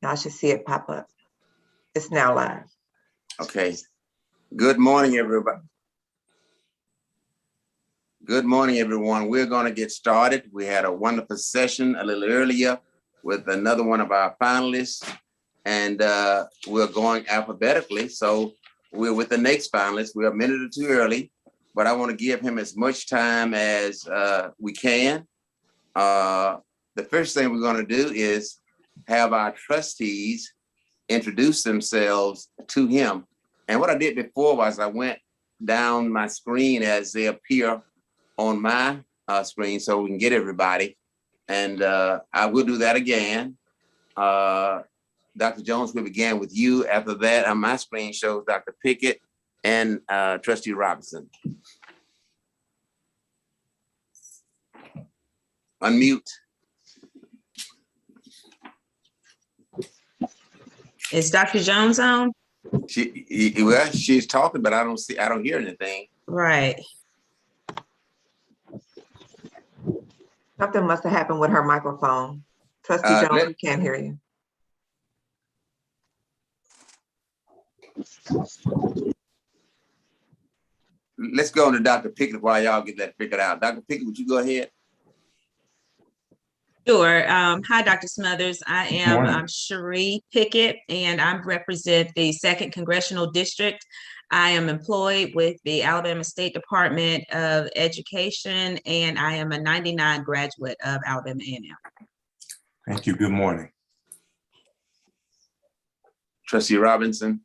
Y'all should see it pop up. It's now live. Okay. Good morning, everybody. Good morning, everyone. We're going to get started. We had a wonderful session a little earlier with another one of our finalists, and we're going alphabetically. So we're with the next finalist. We're a minute or two early, but I want to give him as much time as we can. The first thing we're going to do is have our trustees introduce themselves to him. And what I did before was I went down my screen as they appear on my screen so we can get everybody. And I will do that again. Dr. Jones, we began with you. After that, on my screen shows Dr. Pickett and Trustee Robinson. Unmute. Is Dr. Jones on? She's talking, but I don't hear anything. Right. Something must have happened with her microphone. Trustee Jones, we can't hear you. Let's go on to Dr. Pickett while y'all get that figured out. Dr. Pickett, would you go ahead? Sure. Hi, Dr. Smothers. I am Cherie Pickett, and I represent the 2nd Congressional District. I am employed with the Alabama State Department of Education, and I am a 99 graduate of Alabama A&M. Thank you. Good morning. Trustee Robinson.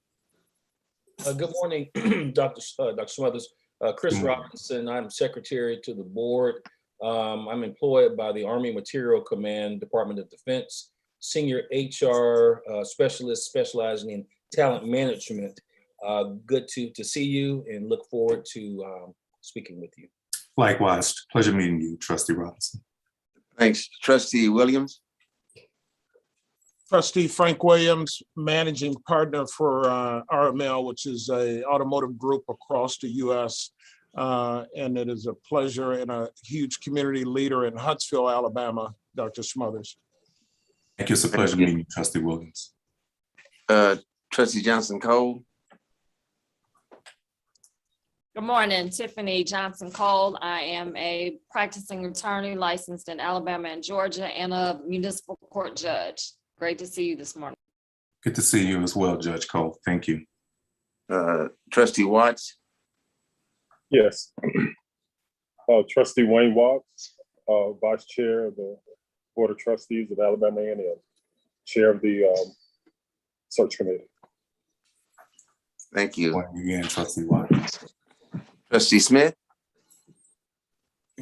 Good morning, Dr. Smothers. Chris Robinson, I'm secretary to the board. I'm employed by the Army Material Command, Department of Defense, senior HR specialist specializing in talent management. Good to see you and look forward to speaking with you. Likewise, pleasure meeting you, Trustee Robinson. Thanks. Trustee Williams. Trustee Frank Williams, managing partner for RML, which is an automotive group across the U.S. And it is a pleasure and a huge community leader in Huntsville, Alabama, Dr. Smothers. Thank you. It's a pleasure meeting you, Trustee Williams. Trustee Johnson Cole. Good morning, Tiffany Johnson Cole. I am a practicing attorney licensed in Alabama and Georgia and a municipal court judge. Great to see you this morning. Good to see you as well, Judge Cole. Thank you. Trustee Watts. Yes. Trustee Wayne Watts, Vice Chair of the Board of Trustees of Alabama A&M, Chair of the Search Committee. Thank you. Good morning again, Trustee Watts. Trustee Smith.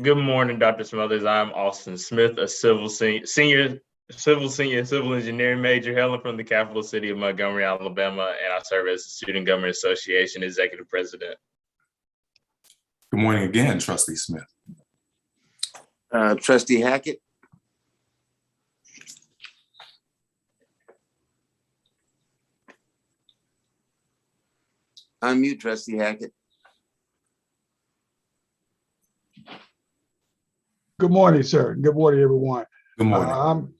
Good morning, Dr. Smothers. I'm Austin Smith, a civil engineering major hailing from the capital city of Montgomery, Alabama, and I serve as the Student Government Association Executive President. Good morning again, Trustee Smith. Trustee Hackett. Unmute, Trustee Hackett. Good morning, sir. Good morning, everyone. Good morning. I'm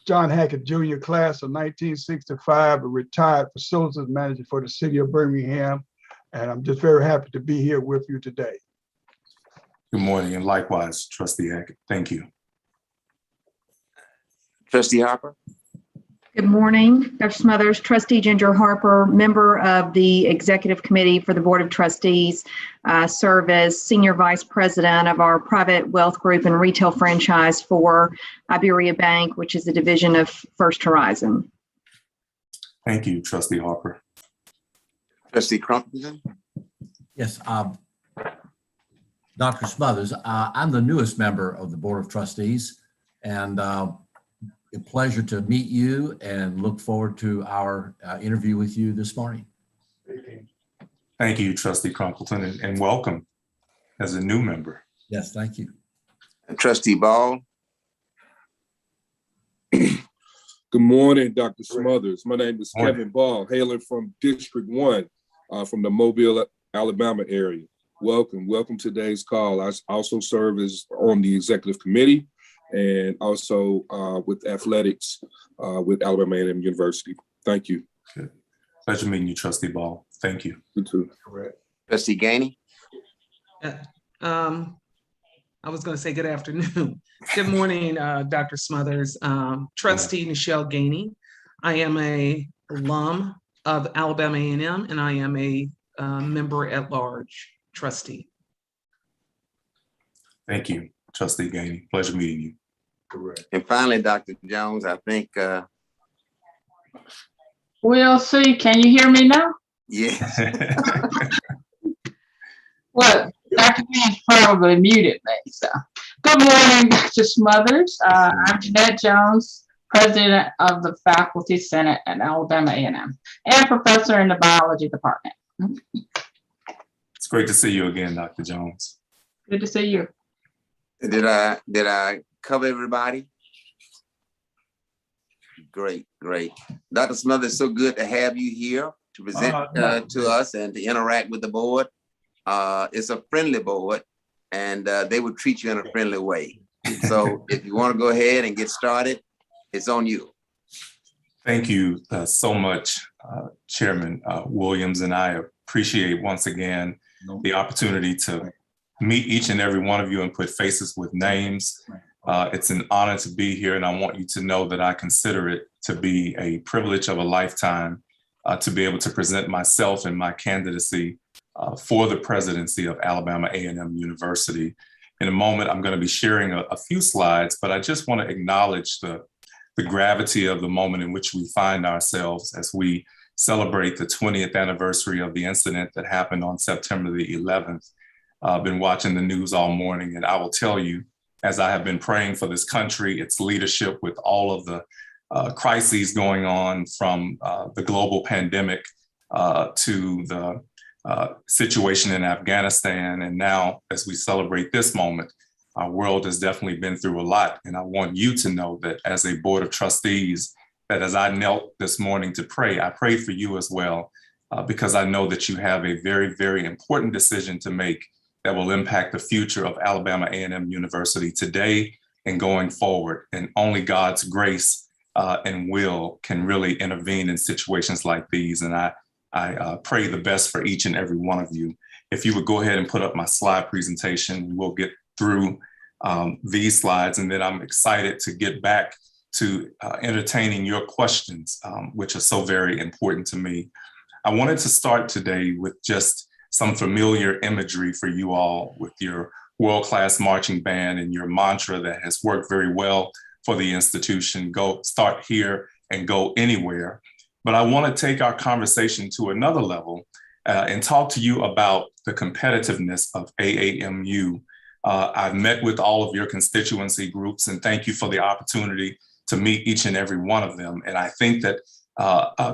John Hackett, Junior, class of 1965, a retired facilities manager for the city of Birmingham, and I'm just very happy to be here with you today. Good morning, and likewise, Trustee Hackett. Thank you. Trustee Harper. Good morning, Dr. Smothers. Trustee Ginger Harper, member of the Executive Committee for the Board of Trustees, serve as Senior Vice President of our private wealth group and retail franchise for Iberia Bank, which is a division of First Horizon. Thank you, Trustee Harper. Trustee Crumpton. Yes, Dr. Smothers, I'm the newest member of the Board of Trustees, and a pleasure to meet you and look forward to our interview with you this morning. Thank you, Trustee Crumpleton, and welcome as a new member. Yes, thank you. Trustee Ball. Good morning, Dr. Smothers. My name is Kevin Ball, hailing from District 1, from the Mobile, Alabama area. Welcome to today's call. I also serve as on the executive committee and also with athletics with Alabama A&M University. Thank you. Good. Pleasure meeting you, Trustee Ball. Thank you. You too. Trustee Gainey? I was going to say good afternoon. Good morning, Dr. Smothers. Trustee Nichelle Gainey. I am a alum of Alabama A&M, and I am a member at large trustee. Thank you, Trustee Gainey. Pleasure meeting you. Correct. And finally, Dr. Jones, I think. We'll see. Can you hear me now? Yes. Well, Dr. Green's probably muted me. So, good morning, Dr. Smothers. I'm Jeanette Jones, president of the Faculty Senate at Alabama A&M, and professor in the biology department. It's great to see you again, Dr. Jones. Good to see you. Did I cover everybody? Great, great. Dr. Smothers, so good to have you here to present to us and to interact with the board. It's a friendly board, and they would treat you in a friendly way. So if you want to go ahead and get started, it's on you. Thank you so much, Chairman Williams, and I appreciate once again the opportunity to meet each and every one of you and put faces with names. It's an honor to be here, and I want you to know that I consider it to be a privilege of a lifetime to be able to present myself and my candidacy for the presidency of Alabama A&M University. In a moment, I'm going to be sharing a few slides, but I just want to acknowledge the gravity of the moment in which we find ourselves as we celebrate the 20th anniversary of the incident that happened on September the 11th. I've been watching the news all morning, and I will tell you, as I have been praying for this country, its leadership with all of the crises going on, from the global pandemic to the situation in Afghanistan. And now, as we celebrate this moment, our world has definitely been through a lot. And I want you to know that as a board of trustees, that as I knelt this morning to pray, I prayed for you as well, because I know that you have a very, very important decision to make that will impact the future of Alabama A&M University today and going forward. And only God's grace and will can really intervene in situations like these. And I pray the best for each and every one of you. If you would go ahead and put up my slide presentation, we'll get through these slides, and then I'm excited to get back to entertaining your questions, which are so very important to me. I wanted to start today with just some familiar imagery for you all with your world-class marching band and your mantra that has worked very well for the institution: go start here and go anywhere. But I want to take our conversation to another level and talk to you about the competitiveness of AAMU. I've met with all of your constituency groups, and thank you for the opportunity to meet each and every one of them. And I think that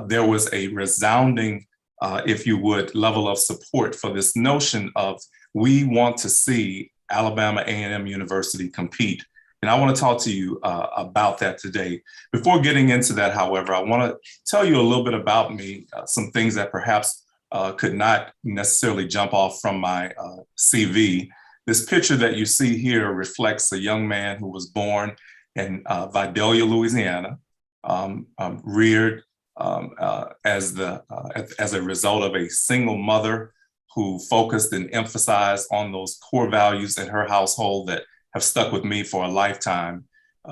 there was a resounding, if you would, level of support for this notion of we want to see Alabama A&M University compete. And I want to talk to you about that today. Before getting into that, however, I want to tell you a little bit about me, some things that perhaps could not necessarily jump off from my CV. This picture that you see here reflects a young man who was born in Vidalia, Louisiana, reared as a result of a single mother who focused and emphasized on those core values in her household that have stuck with me for a lifetime.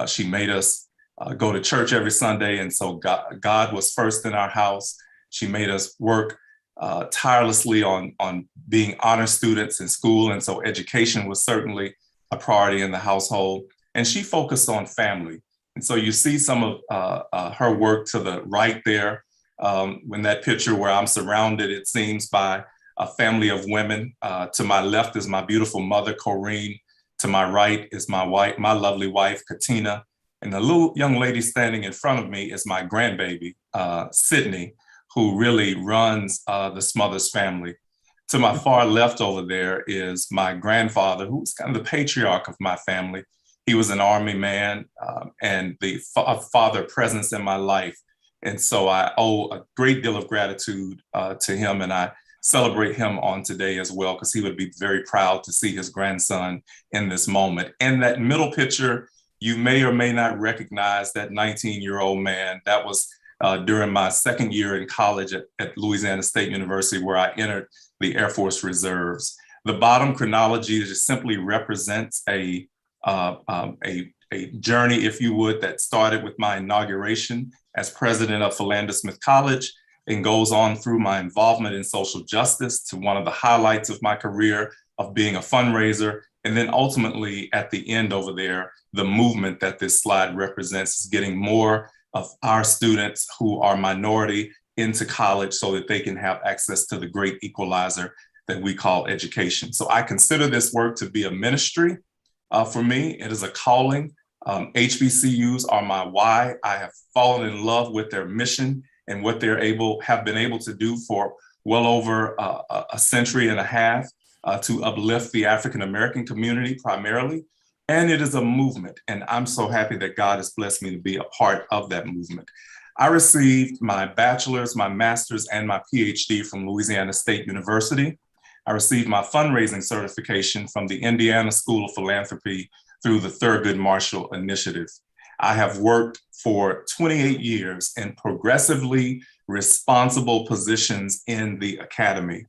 She made us go to church every Sunday, and so God was first in our house. She made us work tirelessly on being honor students in school, and so education was certainly a priority in the household. And she focused on family. And so you see some of her work to the right there, in that picture where I'm surrounded, it seems, by a family of women. To my left is my beautiful mother, Corrine. To my right is my lovely wife, Katina. And the little young lady standing in front of me is my grandbaby, Sydney, who really runs the Smothers family. To my far left over there is my grandfather, who's kind of the patriarch of my family. He was an Army man and the father presence in my life. And so I owe a great deal of gratitude to him, and I celebrate him on today as well, because he would be very proud to see his grandson in this moment. And that middle picture You may or may not recognize that 19-year-old man. That was during my second year in college at Louisiana State University, where I entered the Air Force Reserves. The bottom chronology just simply represents a journey, if you would, that started with my inauguration as president of Philander Smith College and goes on through my involvement in social justice to one of the highlights of my career of being a fundraiser. And then ultimately at the end over there, the movement that this slide represents is getting more of our students who are minority into college so that they can have access to the great equalizer that we call education. So I consider this work to be a ministry for me. It is a calling. HBCUs are my why. I have fallen in love with their mission and what they're have been able to do for well over a century and a half to uplift the African-American community primarily. And it is a movement. And I'm so happy that God has blessed me to be a part of that movement. I received my bachelor's, my master's, and my PhD from Louisiana State University. I received my fundraising certification from the Indiana School of Philanthropy through the Thurgood Marshall Initiative. I have worked for 28 years in progressively responsible positions in the academy.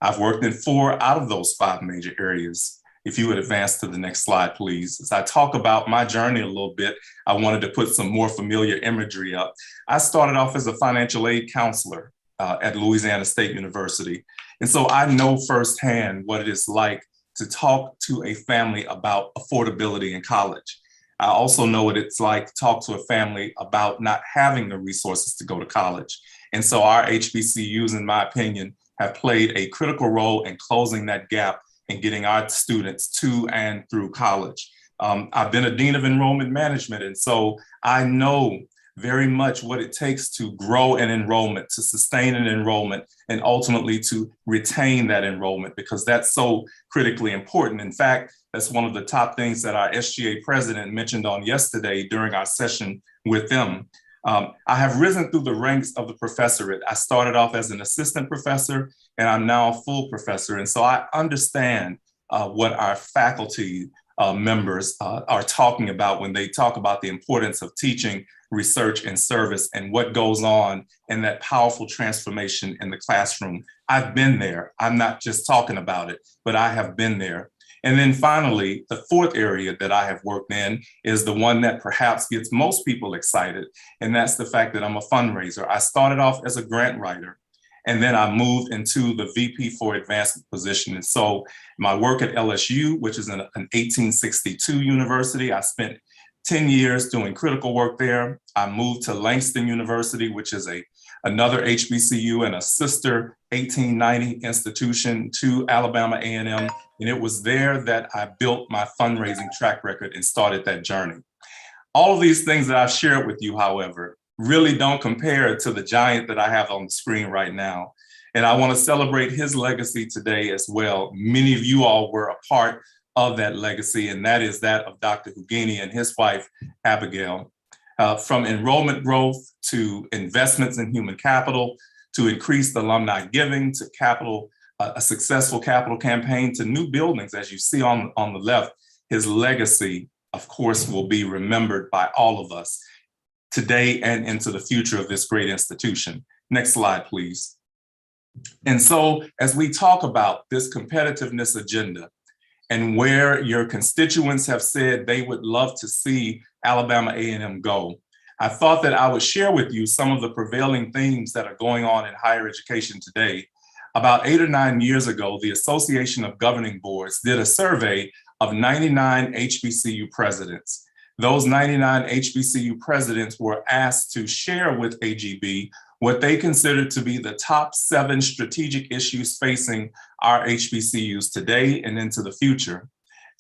I've worked in 4 out of those 5 major areas. If you would advance to the next slide, please. As I talk about my journey a little bit, I wanted to put some more familiar imagery up. I started off as a financial aid counselor at Louisiana State University. And so I know firsthand what it is like to talk to a family about affordability in college. I also know what it's like to talk to a family about not having the resources to go to college. And so our HBCUs, in my opinion, have played a critical role in closing that gap and getting our students to and through college. I've been a dean of enrollment management, and so I know very much what it takes to grow an enrollment, to sustain an enrollment, and ultimately to retain that enrollment, because that's so critically important. In fact, that's one of the top things that our SGA president mentioned on yesterday during our session with them. I have risen through the ranks of the professorate. I started off as an assistant professor, and I'm now a full professor. And so I understand what our faculty members are talking about when they talk about the importance of teaching, research, and service, and what goes on in that powerful transformation in the classroom. I've been there. I'm not just talking about it, but I have been there. And then finally, the 4th area that I have worked in is the one that perhaps gets most people excited, and that's the fact that I'm a fundraiser. I started off as a grant writer, and then I moved into the VP for Advancement position. And so my work at LSU, which is an 1862 university, I spent 10 years doing critical work there. I moved to Langston University, which is another HBCU and a sister 1890 institution to Alabama A&M. And it was there that I built my fundraising track record and started that journey. All of these things that I've shared with you, however, really don't compare to the giant that I have on the screen right now. And I want to celebrate his legacy today as well. Many of you all were a part of that legacy, and that is that of Dr. Hougini and his wife, Abigail. From enrollment growth to investments in human capital, to increased alumni giving, to a successful capital campaign, to new buildings, as you see on the left. His legacy, of course, will be remembered by all of us today and into the future of this great institution. Next slide, please. And so as we talk about this competitiveness agenda and where your constituents have said they would love to see Alabama A&M go, I thought that I would share with you some of the prevailing themes that are going on in higher education today. About 8 or 9 years ago, the Association of Governing Boards did a survey of 99 HBCU presidents. Those 99 HBCU presidents were asked to share with AGB what they considered to be the top 7 strategic issues facing our HBCUs today and into the future.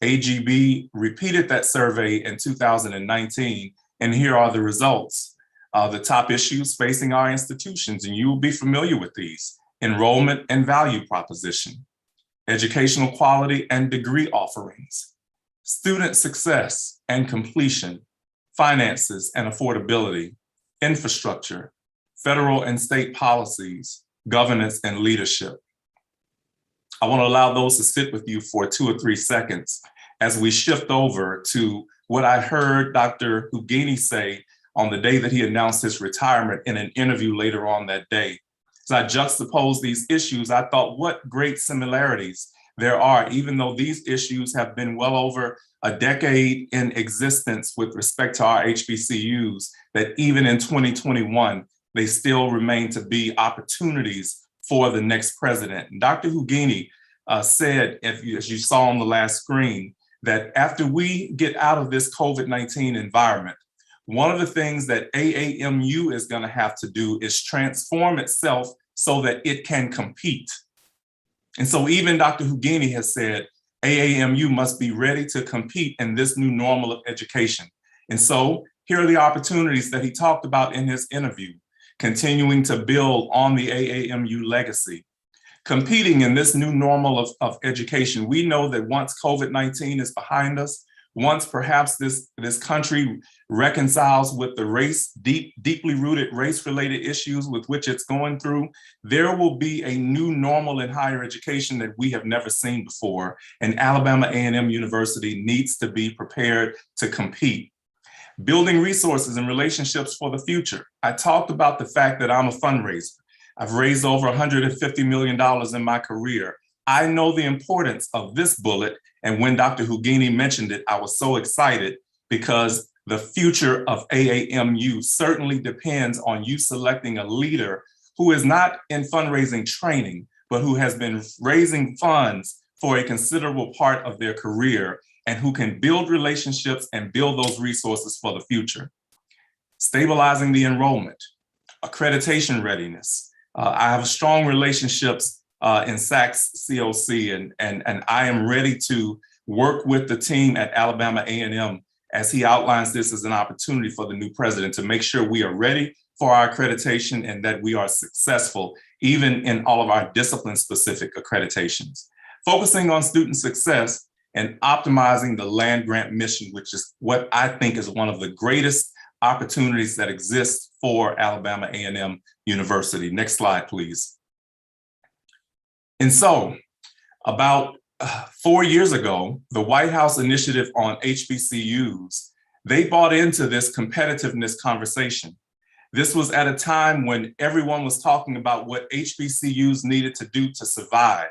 AGB repeated that survey in 2019, and here are the results. The top issues facing our institutions, and you will be familiar with these: enrollment and value proposition, educational quality and degree offerings, student success and completion, finances and affordability, infrastructure, federal and state policies, governance and leadership. I want to allow those to sit with you for 2 or 3 seconds as we shift over to what I heard Dr. Hougini say on the day that he announced his retirement in an interview later on that day. As I juxtaposed these issues, I thought what great similarities there are, even though these issues have been well over a decade in existence with respect to our HBCUs, that even in 2021, they still remain to be opportunities for the next president. And Dr. Hougini said, as you saw on the last screen, that after we get out of this COVID-19 environment, one of the things that AAMU is going to have to do is transform itself so that it can compete. And so even Dr. Hougini has said, AAMU must be ready to compete in this new normal of education. And so here are the opportunities that he talked about in his interview: continuing to build on the AAMU legacy, competing in this new normal of education. We know that once COVID-19 is behind us, once perhaps this country reconciles with the deeply rooted race-related issues with which it's going through, there will be a new normal in higher education that we have never seen before. And Alabama A&M University needs to be prepared to compete. Building resources and relationships for the future. I talked about the fact that I'm a fundraiser. I've raised over $150 million in my career. I know the importance of this bullet. And when Dr. Hougini mentioned it, I was so excited because the future of AAMU certainly depends on you selecting a leader who is not in fundraising training, but who has been raising funds for a considerable part of their career and who can build relationships and build those resources for the future. Stabilizing the enrollment, accreditation readiness. I have strong relationships in SACS COC, and I am ready to work with the team at Alabama A&M as he outlines this as an opportunity for the new president to make sure we are ready for our accreditation and that we are successful even in all of our discipline-specific accreditations. Focusing on student success and optimizing the land grant mission, which is what I think is one of the greatest opportunities that exist for Alabama A&M University. Next slide, please. And so about 4 years ago, the White House initiative on HBCUs, they bought into this competitiveness conversation. This was at a time when everyone was talking about what HBCUs needed to do to survive.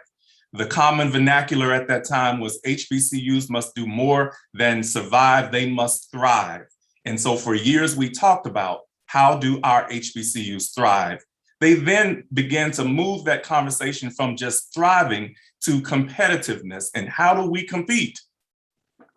The common vernacular at that time was HBCUs must do more than survive, they must thrive. And so for years we talked about how do our HBCUs thrive. They then began to move that conversation from just thriving to competitiveness and how do we compete?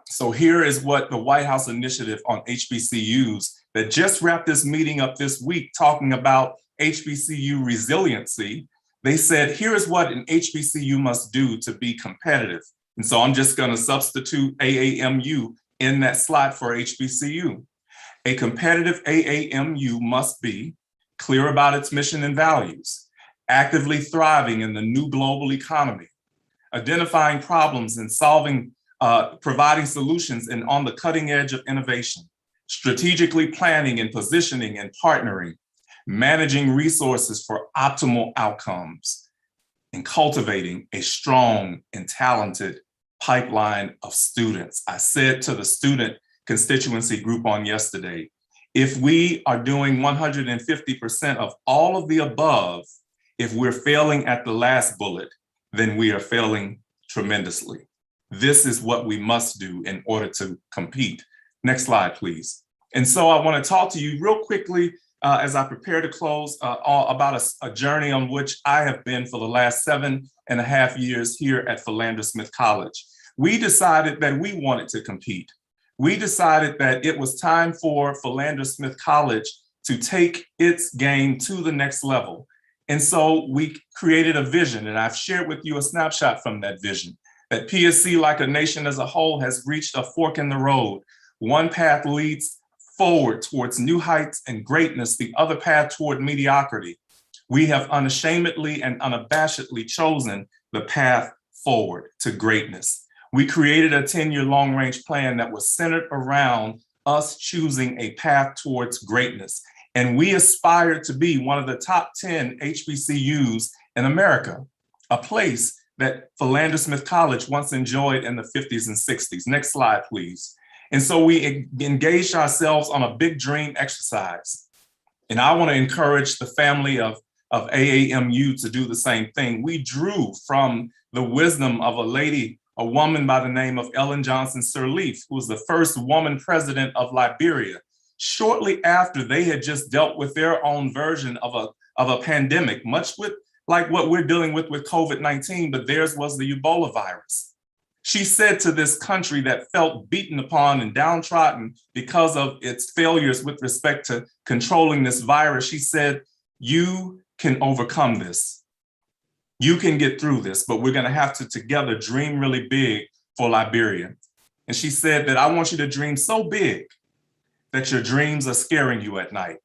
So here is what the White House initiative on HBCUs that just wrapped this meeting up this week talking about HBCU resiliency. They said, here is what an HBCU must do to be competitive. And so I'm just gonna substitute AAMU in that slot for HBCU. A competitive AAMU must be clear about its mission and values, actively thriving in the new global economy, identifying problems and providing solutions and on the cutting edge of innovation, strategically planning and positioning and partnering, managing resources for optimal outcomes, and cultivating a strong and talented pipeline of students. I said to the student constituency group on yesterday, if we are doing 150% of all of the above, if we're failing at the last bullet, then we are failing tremendously. This is what we must do in order to compete. Next slide, please. And so I want to talk to you real quickly as I prepare to close about a journey on which I have been for the last 7.5 years here at Philander Smith College. We decided that we wanted to compete. We decided that it was time for Philander Smith College to take its game to the next level. And so we created a vision, and I've shared with you a snapshot from that vision, that PSC, like a nation as a whole, has reached a fork in the road. One path leads forward towards new heights and greatness, the other path toward mediocrity. We have unashamedly and unabashedly chosen the path forward to greatness. We created a 10-year long-range plan that was centered around us choosing a path towards greatness. And we aspired to be one of the top 10 HBCUs in America, a place that Philander Smith College once enjoyed in the 50s and 60s. Next slide, please. And so we engaged ourselves on a big dream exercise. And I want to encourage the family of AAMU to do the same thing. We drew from the wisdom of a woman by the name of Ellen Johnson Sirleaf, who was the first woman president of Liberia, shortly after they had just dealt with their own version of a pandemic, much like what we're dealing with COVID-19, but theirs was the Ebola virus. She said to this country that felt beaten upon and downtrodden because of its failures with respect to controlling this virus, she said, you can overcome this. You can get through this, but we're going to have to together dream really big for Liberia. And she said that I want you to dream so big that your dreams are scaring you at night.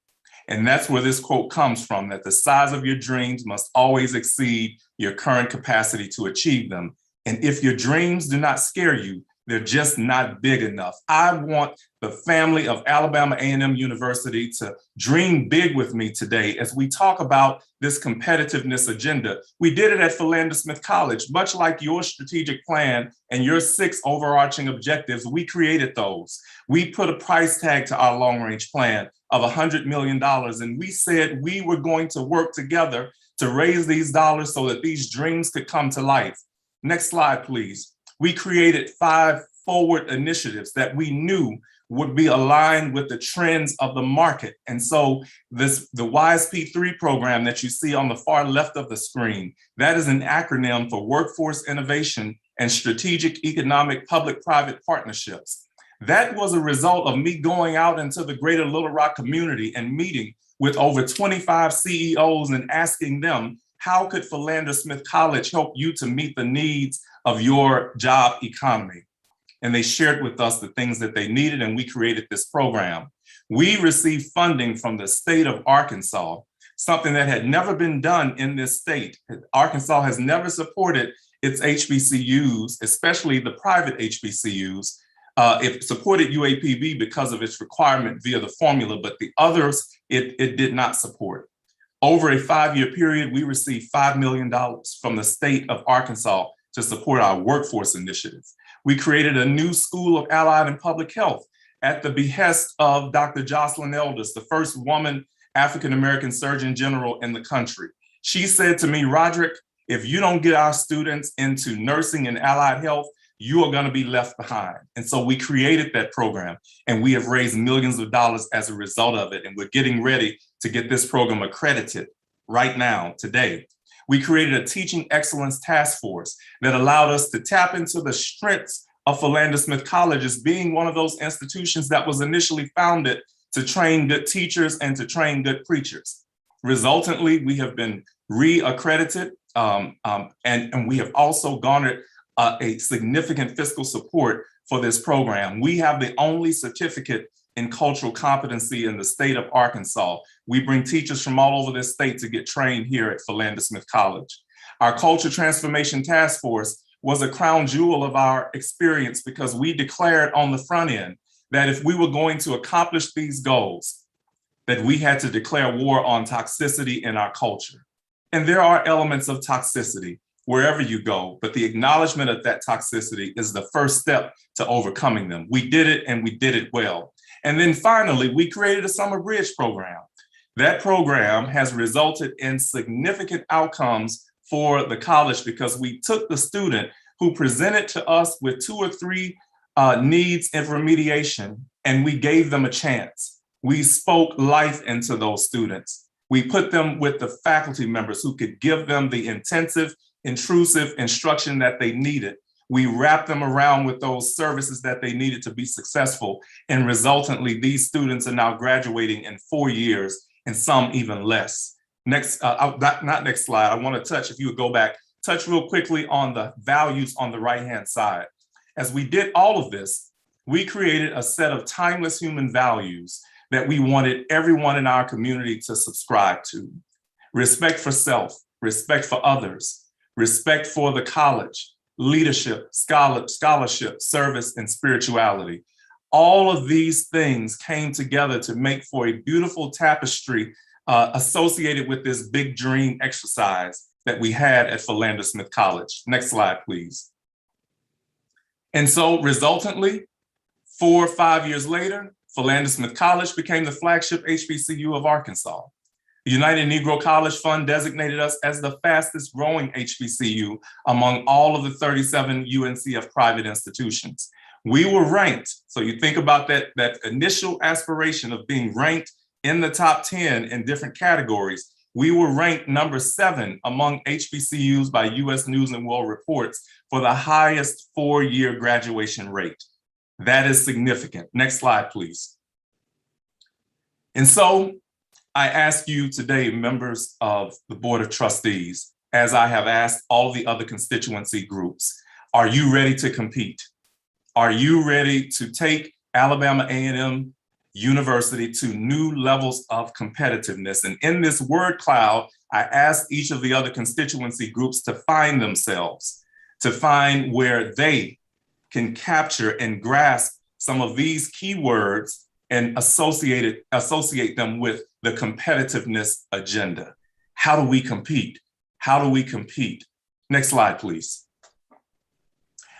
And that's where this quote comes from, that the size of your dreams must always exceed your current capacity to achieve them. And if your dreams do not scare you, they're just not big enough. I want the family of Alabama A&M University to dream big with me today as we talk about this competitiveness agenda. We did it at Philander Smith College, much like your strategic plan and your 6 overarching objectives. We created those. We put a price tag to our long-range plan of $100 million. And we said we were going to work together to raise these dollars so that these dreams could come to life. Next slide, please. We created 5 forward initiatives that we knew would be aligned with the trends of the market. And so the WISE-P3 program that you see on the far left of the screen, that is an acronym for Workforce Innovation and Strategic Economic Public-Private Partnerships. That was a result of me going out into the greater Little Rock community and meeting with over 25 CEOs and asking them, how could Philander Smith College help you to meet the needs of your job economy? And they shared with us the things that they needed, and we created this program. We received funding from the state of Arkansas, something that had never been done in this state. Arkansas has never supported its HBCUs, especially the private HBCUs. It supported UAPB because of its requirement via the formula, but the others, it did not support. Over a 5-year period, we received $5 million from the state of Arkansas to support our workforce initiative. We created a new School of Allied and Public Health at the behest of Dr. Jocelyn Elders, the first woman African-American Surgeon General in the country. She said to me, Roderick, if you don't get our students into nursing and allied health, you are going to be left behind. And so we created that program, and we have raised millions of dollars as a result of it. And we're getting ready to get this program accredited right now, today. We created a teaching excellence task force that allowed us to tap into the strengths of Philander Smith College as being one of those institutions that was initially founded to train good teachers and to train good preachers. Resultantly, we have been re-accredited, and we have also garnered a significant fiscal support for this program. We have the only certificate in cultural competency in the state of Arkansas. We bring teachers from all over this state to get trained here at Philander Smith College. Our Culture Transformation Task Force was a crown jewel of our experience because we declared on the front end that if we were going to accomplish these goals, that we had to declare war on toxicity in our culture. And there are elements of toxicity wherever you go, but the acknowledgement of that toxicity is the first step to overcoming them. We did it, and we did it well. And then finally, we created a summer bridge program. That program has resulted in significant outcomes for the college because we took the student who presented to us with 2 or 3 needs of remediation, and we gave them a chance. We spoke life into those students. We put them with the faculty members who could give them the intensive, intrusive instruction that they needed. We wrapped them around with those services that they needed to be successful. And resultantly, these students are now graduating in 4 years and some even less. Next, not next slide. I want to touch, if you would go back, touch real quickly on the values on the right-hand side. As we did all of this, we created a set of timeless human values that we wanted everyone in our community to subscribe to. Respect for self, respect for others, respect for the college, leadership, scholarship, service, and spirituality. All of these things came together to make for a beautiful tapestry associated with this big dream exercise that we had at Philander Smith College. Next slide, please. And so resultantly, 4 or 5 years later, Philander Smith College became the flagship HBCU of Arkansas. The United Negro College Fund designated us as the fastest growing HBCU among all of the 37 UNCF private institutions. We were ranked, so you think about that initial aspiration of being ranked in the top 10 in different categories. We were ranked number 7 among HBCUs by US News and World Reports for the highest 4-year graduation rate. That is significant. Next slide, please. And so I ask you today, members of the Board of Trustees, as I have asked all the other constituency groups, are you ready to compete? Are you ready to take Alabama A&M University to new levels of competitiveness? And in this word cloud, I asked each of the other constituency groups to find themselves, to find where they can capture and grasp some of these keywords and associate them with the competitiveness agenda. How do we compete? How do we compete? Next slide, please.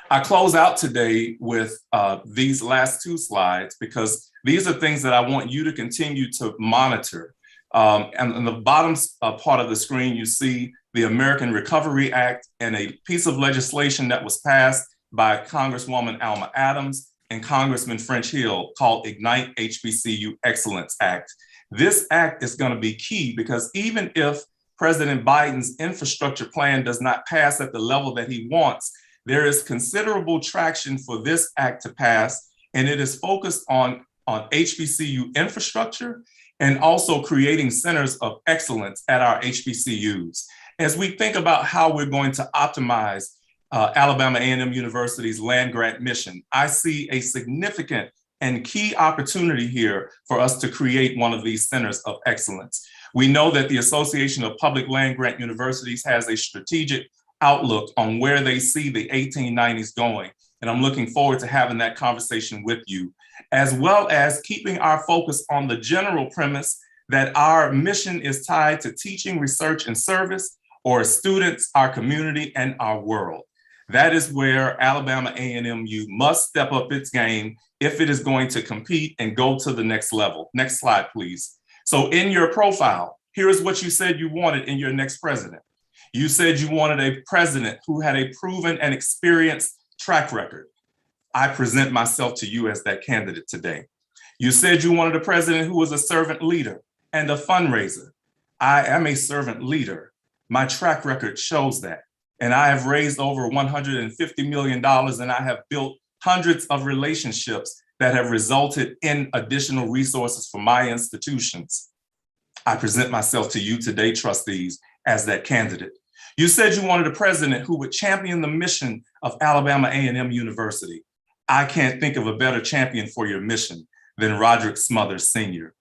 I close out today with these last 2 slides because these are things that I want you to continue to monitor. And on the bottom part of the screen, you see the American Recovery Act and a piece of legislation that was passed by Congresswoman Alma Adams and Congressman French Hill called Ignite HBCU Excellence Act. This act is going to be key because even if President Biden's infrastructure plan does not pass at the level that he wants, there is considerable traction for this act to pass, and it is focused on HBCU infrastructure and also creating centers of excellence at our HBCUs. As we think about how we're going to optimize Alabama A&M University's land grant mission, I see a significant and key opportunity here for us to create one of these centers of excellence. We know that the Association of Public Land Grant Universities has a strategic outlook on where they see the 1890s going. And I'm looking forward to having that conversation with you, as well as keeping our focus on the general premise that our mission is tied to teaching, research, and service, or students, our community, and our world. That is where Alabama A&MU must step up its game if it is going to compete and go to the next level. Next slide, please. So in your profile, here is what you said you wanted in your next president. You said you wanted a president who had a proven and experienced track record. I present myself to you as that candidate today. You said you wanted a president who was a servant leader and a fundraiser. I am a servant leader. My track record shows that. And I have raised over $150 million, and I have built hundreds of relationships that have resulted in additional resources for my institutions. I present myself to you today, trustees, as that candidate. You said you wanted a president who would champion the mission of Alabama A&M University. I can't think of a better champion for your mission than Roderick Smothers Sr.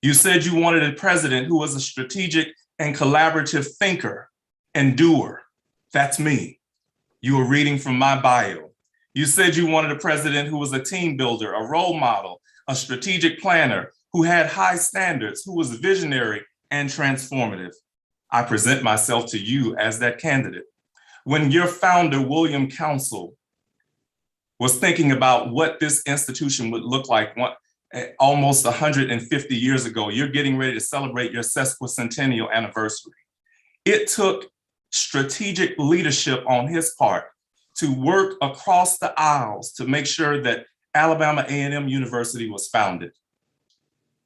You said you wanted a president who was a strategic and collaborative thinker and doer. That's me. You were reading from my bio. You said you wanted a president who was a team builder, a role model, a strategic planner, who had high standards, who was visionary and transformative. I present myself to you as that candidate. When your founder, William Council, was thinking about what this institution would look like almost 150 years ago, you're getting ready to celebrate your sesquicentennial anniversary. It took strategic leadership on his part to work across the aisles to make sure that Alabama A&M University was founded.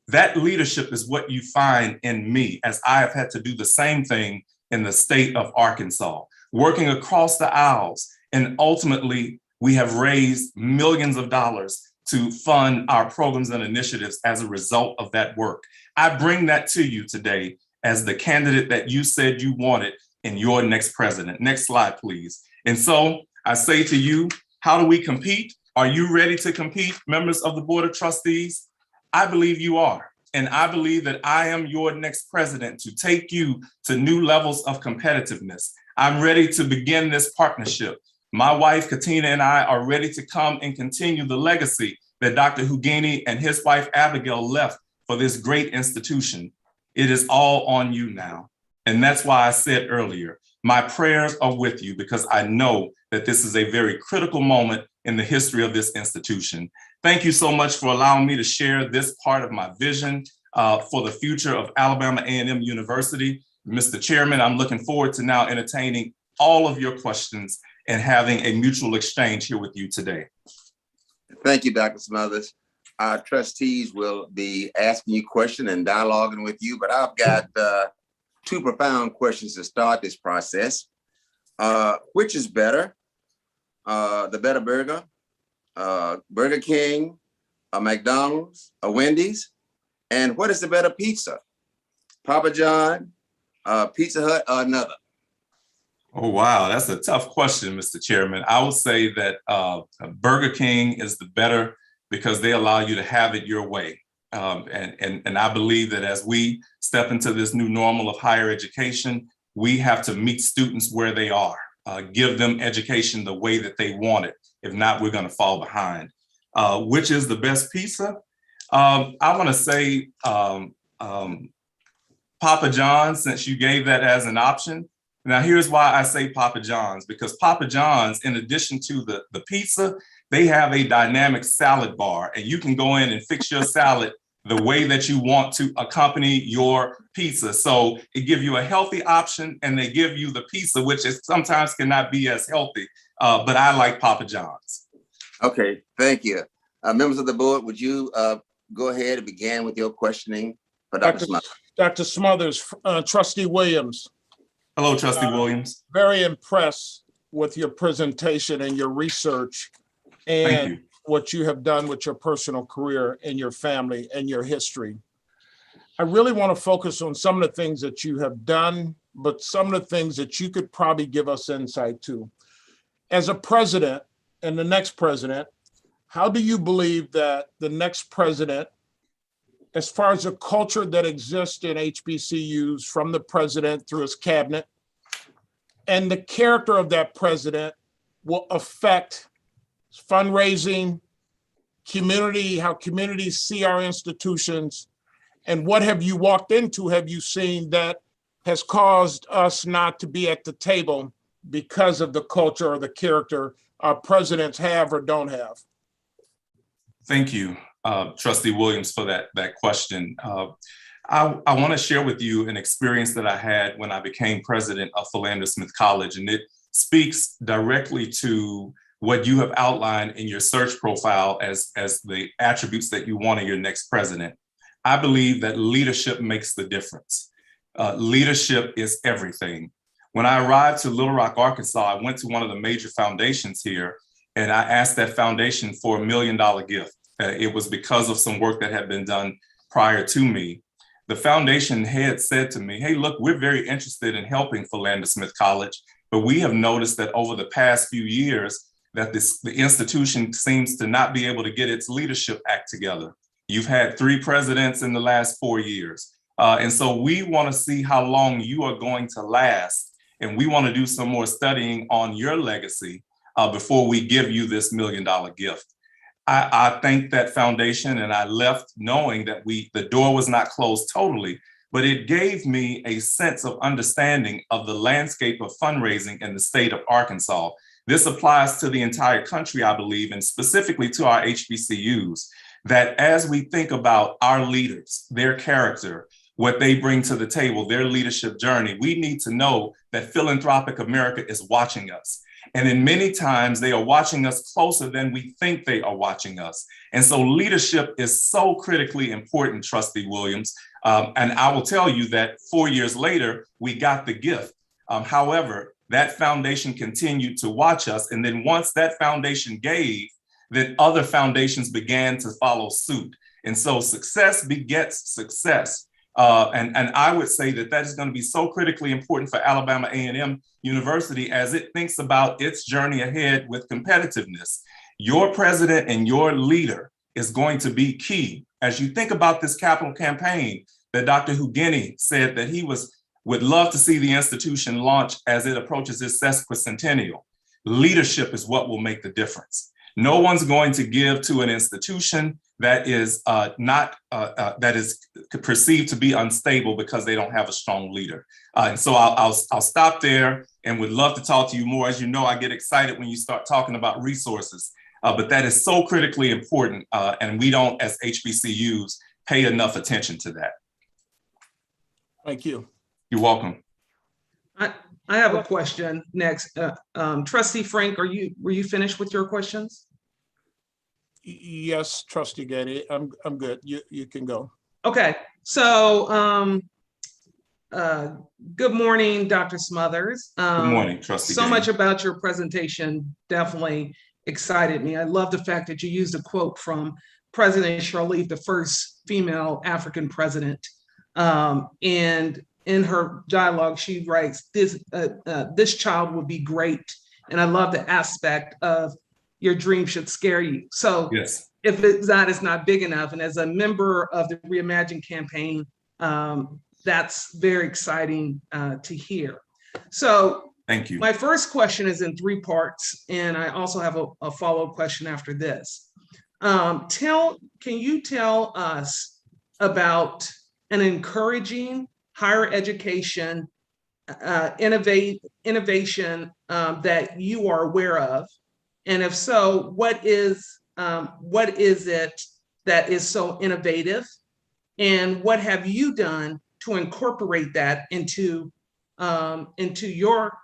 That leadership is what you find in me, as I have had to do the same thing in the state of Arkansas, working across the aisles. And ultimately, we have raised millions of dollars to fund our programs and initiatives as a result of that work. I bring that to you today as the candidate that you said you wanted in your next president. Next slide, please. And so I say to you, how do we compete? Are you ready to compete, members of the Board of Trustees? I believe you are. And I believe that I am your next president to take you to new levels of competitiveness. I'm ready to begin this partnership. My wife, Katina, and I are ready to come and continue the legacy that Dr. Hugini and his wife, Abigail, left for this great institution. It is all on you now. And that's why I said earlier, my prayers are with you because I know that this is a very critical moment in the history of this institution. Thank you so much for allowing me to share this part of my vision for the future of Alabama A&M University. Mr. Chairman, I'm looking forward to now entertaining all of your questions and having a mutual exchange here with you today. Thank you, Dr. Smothers. Our trustees will be asking you questions and dialoguing with you, but I've got two profound questions to start this process. Which is better, the better burger, Burger King, a McDonald's, a Wendy's? And what is the better pizza, Papa John, Pizza Hut, or another? Oh, wow. That's a tough question, Mr. Chairman. I would say that Burger King is the better because they allow you to have it your way. And I believe that as we step into this new normal of higher education, we have to meet students where they are, give them education the way that they want it. If not, we're going to fall behind. Which is the best pizza? I want to say Papa John's, since you gave that as an option. Now, here's why I say Papa John's, because Papa John's, in addition to the pizza, they have a dynamic salad bar, and you can go in and fix your salad the way that you want to accompany your pizza. So it gives you a healthy option, and they give you the pizza, which is sometimes cannot be as healthy, but I like Papa John's. Okay, thank you. Members of the board, would you go ahead and begin with your questioning for Dr. Smothers? Dr. Smothers, Trustee Williams. Hello, Trustee Williams. Very impressed with your presentation and your research and what you have done with your personal career and your family and your history. I really want to focus on some of the things that you have done, but some of the things that you could probably give us insight to. As a president and the next president, how do you believe that the next president, as far as the culture that exists in HBCUs from the president through his cabinet, and the character of that president will affect fundraising, community, how communities see our institutions, and what have you walked into, have you seen that has caused us not to be at the table because of the culture or the character our presidents have or don't have? Thank you, Trustee Williams, for that question. I want to share with you an experience that I had when I became president of Philander Smith College, and it speaks directly to what you have outlined in your search profile as the attributes that you want in your next president. I believe that leadership makes the difference. Leadership is everything. When I arrived to Little Rock, Arkansas, I went to one of the major foundations here, and I asked that foundation for $1 million gift. It was because of some work that had been done prior to me. The foundation head said to me, hey, look, we're very interested in helping Philander Smith College, but we have noticed that over the past few years that the institution seems to not be able to get its leadership act together. You've had 3 presidents in the last 4 years. And so we want to see how long you are going to last. And we want to do some more studying on your legacy before we give you this $1 million gift. I thanked that foundation, and I left knowing that the door was not closed totally, but it gave me a sense of understanding of the landscape of fundraising in the state of Arkansas. This applies to the entire country, I believe, and specifically to our HBCUs, that as we think about our leaders, their character, what they bring to the table, their leadership journey, we need to know that philanthropic America is watching us. And in many times they are watching us closer than we think they are watching us. And so leadership is so critically important, Trustee Williams. And I will tell you that 4 years later, we got the gift. However, that foundation continued to watch us. And then once that foundation gave, then other foundations began to follow suit. And so success begets success. And I would say that is going to be so critically important for Alabama A&M University as it thinks about its journey ahead with competitiveness. Your president and your leader is going to be key. As you think about this capital campaign that Dr. Hugeni said that he would love to see the institution launch as it approaches its sesquicentennial. Leadership is what will make the difference. No one's going to give to an institution that is that is perceived to be unstable because they don't have a strong leader. And so I'll stop there and would love to talk to you more. As you know, I get excited when you start talking about resources. But that is so critically important, and we don't, as HBCUs, pay enough attention to that. Thank you. You're welcome. I have a question next. Trustee Frank, were you finished with your questions? Yes, Trustee Gainey, I'm good. You can go. Okay, so good morning, Dr. Smothers. Good morning, Trustee So Gainey. much about your presentation definitely excited me. I love the fact that you used a quote from President Sirleaf, the first female African president. And in her dialogue, she writes, this child would be great. And I love the aspect of your dream should scare you. So yes, if it's not big enough, and as a member of the Reimagine campaign, that's very exciting to hear. So thank you. My first question is in 3 parts, and I also have a follow-up question after this. Can you tell us about an encouraging higher education innovation that you are aware of? And if so, what is it that is so innovative? And what have you done to incorporate that into your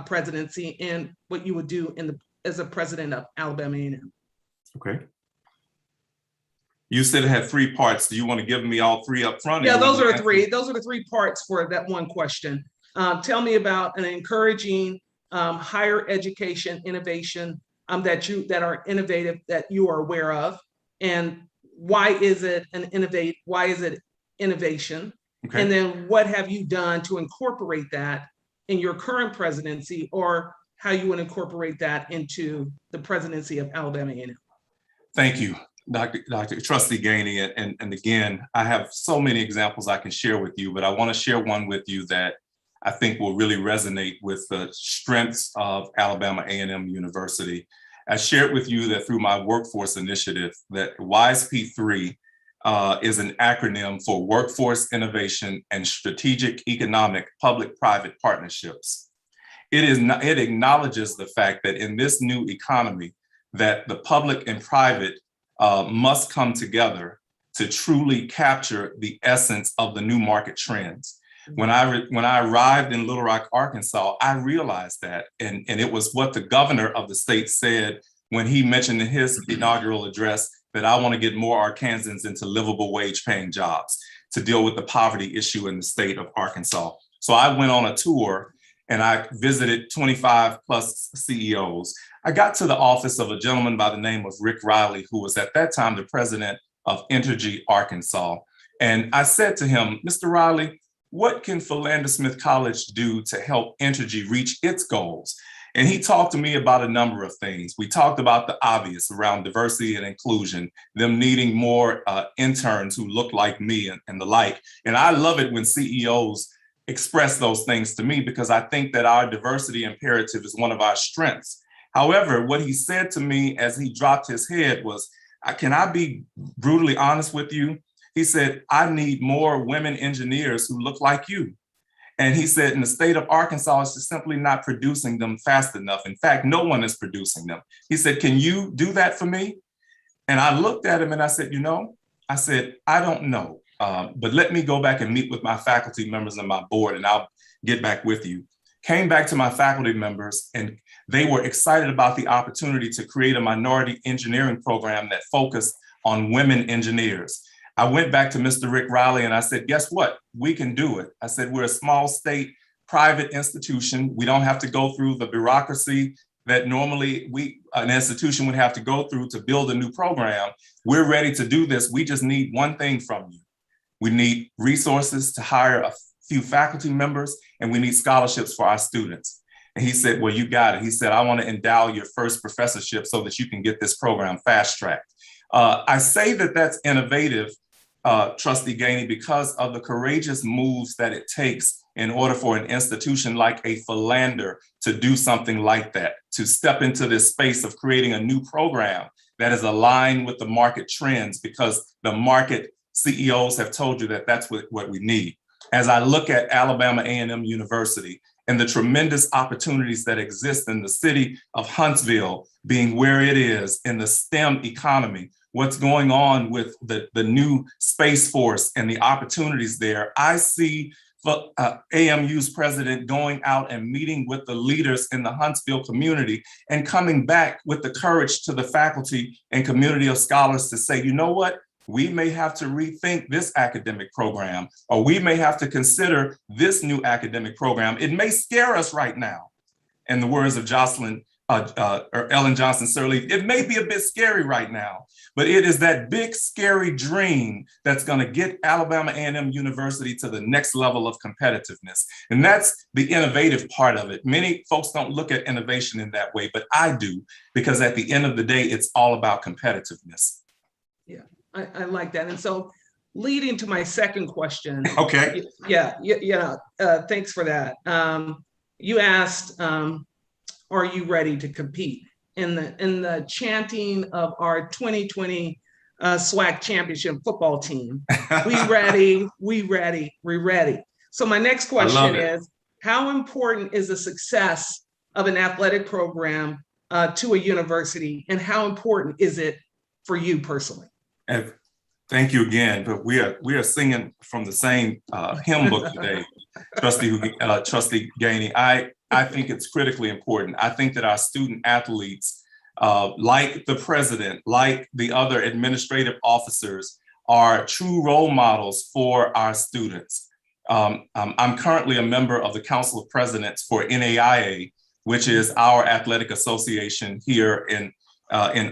presidency and what you would do as a president of Alabama A&M? Okay. You said it had 3 parts. Do you want to give me all 3 up front? Yeah, those are the 3. Those are the 3 parts for that one question. Tell me about an encouraging higher education innovation that are innovative that you are aware of, and why is it innovation? Okay. And then what have you done to incorporate that in your current presidency, or how you would incorporate that into the presidency of Alabama A&M? Thank you, Dr. Trustee Gainey. And again, I have so many examples I can share with you, but I want to share one with you that I think will really resonate with the strengths of Alabama A&M University. I shared with you that through my workforce initiative, that WISE-P3 is an acronym for Workforce Innovation and Strategic Economic Public-Private Partnerships. It acknowledges the fact that in this new economy, that the public and private must come together to truly capture the essence of the new market trends. When I arrived in Little Rock, Arkansas, I realized that, and it was what the governor of the state said when he mentioned in his inaugural address that I want to get more Arkansans into livable wage paying jobs to deal with the poverty issue in the state of Arkansas. So I went on a tour and I visited 25 plus CEOs. I got to the office of a gentleman by the name of Rick Riley, who was at that time the president of Entergy Arkansas. And I said to him, Mr. Riley, what can Philander Smith College do to help Entergy reach its goals? And he talked to me about a number of things. We talked about the obvious around diversity and inclusion, them needing more interns who look like me and the like. And I love it when CEOs express those things to me, because I think that our diversity imperative is one of our strengths. However, what he said to me as he dropped his head was, can I be brutally honest with you? He said, I need more women engineers who look like you. And he said, in the state of Arkansas, it's just simply not producing them fast enough. In fact, no one is producing them. He said, can you do that for me? And I looked at him and I said, I don't know, but let me go back and meet with my faculty members and my board, and I'll get back with you. Came back to my faculty members, and they were excited about the opportunity to create a minority engineering program that focused on women engineers. I went back to Mr. Rick Riley and I said, guess what? We can do it. I said, we're a small state private institution. We don't have to go through the bureaucracy that normally an institution would have to go through to build a new program. We're ready to do this. We just need one thing from you. We need resources to hire a few faculty members, and we need scholarships for our students. And he said, well, you got it. He said, I want to endow your first professorship so that you can get this program fast-tracked. I say that that's innovative, Trustee Gainey, because of the courageous moves that it takes in order for an institution like a Philander to do something like that, to step into this space of creating a new program that is aligned with the market trends, because the market CEOs have told you that that's what we need. As I look at Alabama A&M University, and the tremendous opportunities that exist in the city of Huntsville being where it is in the STEM economy, what's going on with the new Space Force and the opportunities there. I see AAMU's president going out and meeting with the leaders in the Huntsville community and coming back with the courage to the faculty and community of scholars to say, you know what? We may have to rethink this academic program, or we may have to consider this new academic program. It may scare us right now. In the words of Ellen Johnson Sirleaf, it may be a bit scary right now, but it is that big, scary dream that's going to get Alabama A&M University to the next level of competitiveness. And that's the innovative part of it. Many folks don't look at innovation in that way, but I do, because at the end of the day, it's all about competitiveness. Yeah, I like that. And so leading to my second question. Okay. Yeah. Thanks for that. You asked, are you ready to compete? In the chanting of our 2020 SWAC championship football team, we ready, we ready, we're ready. So my next question is, how important is the success of an athletic program to a university, and how important is it for you personally? And thank you again, but we are singing from the same hymn book today, Trustee Gainey. I think it's critically important. I think that our student athletes, like the president, like the other administrative officers, are true role models for our students. I'm currently a member of the Council of Presidents for NAIA, which is our athletic association here in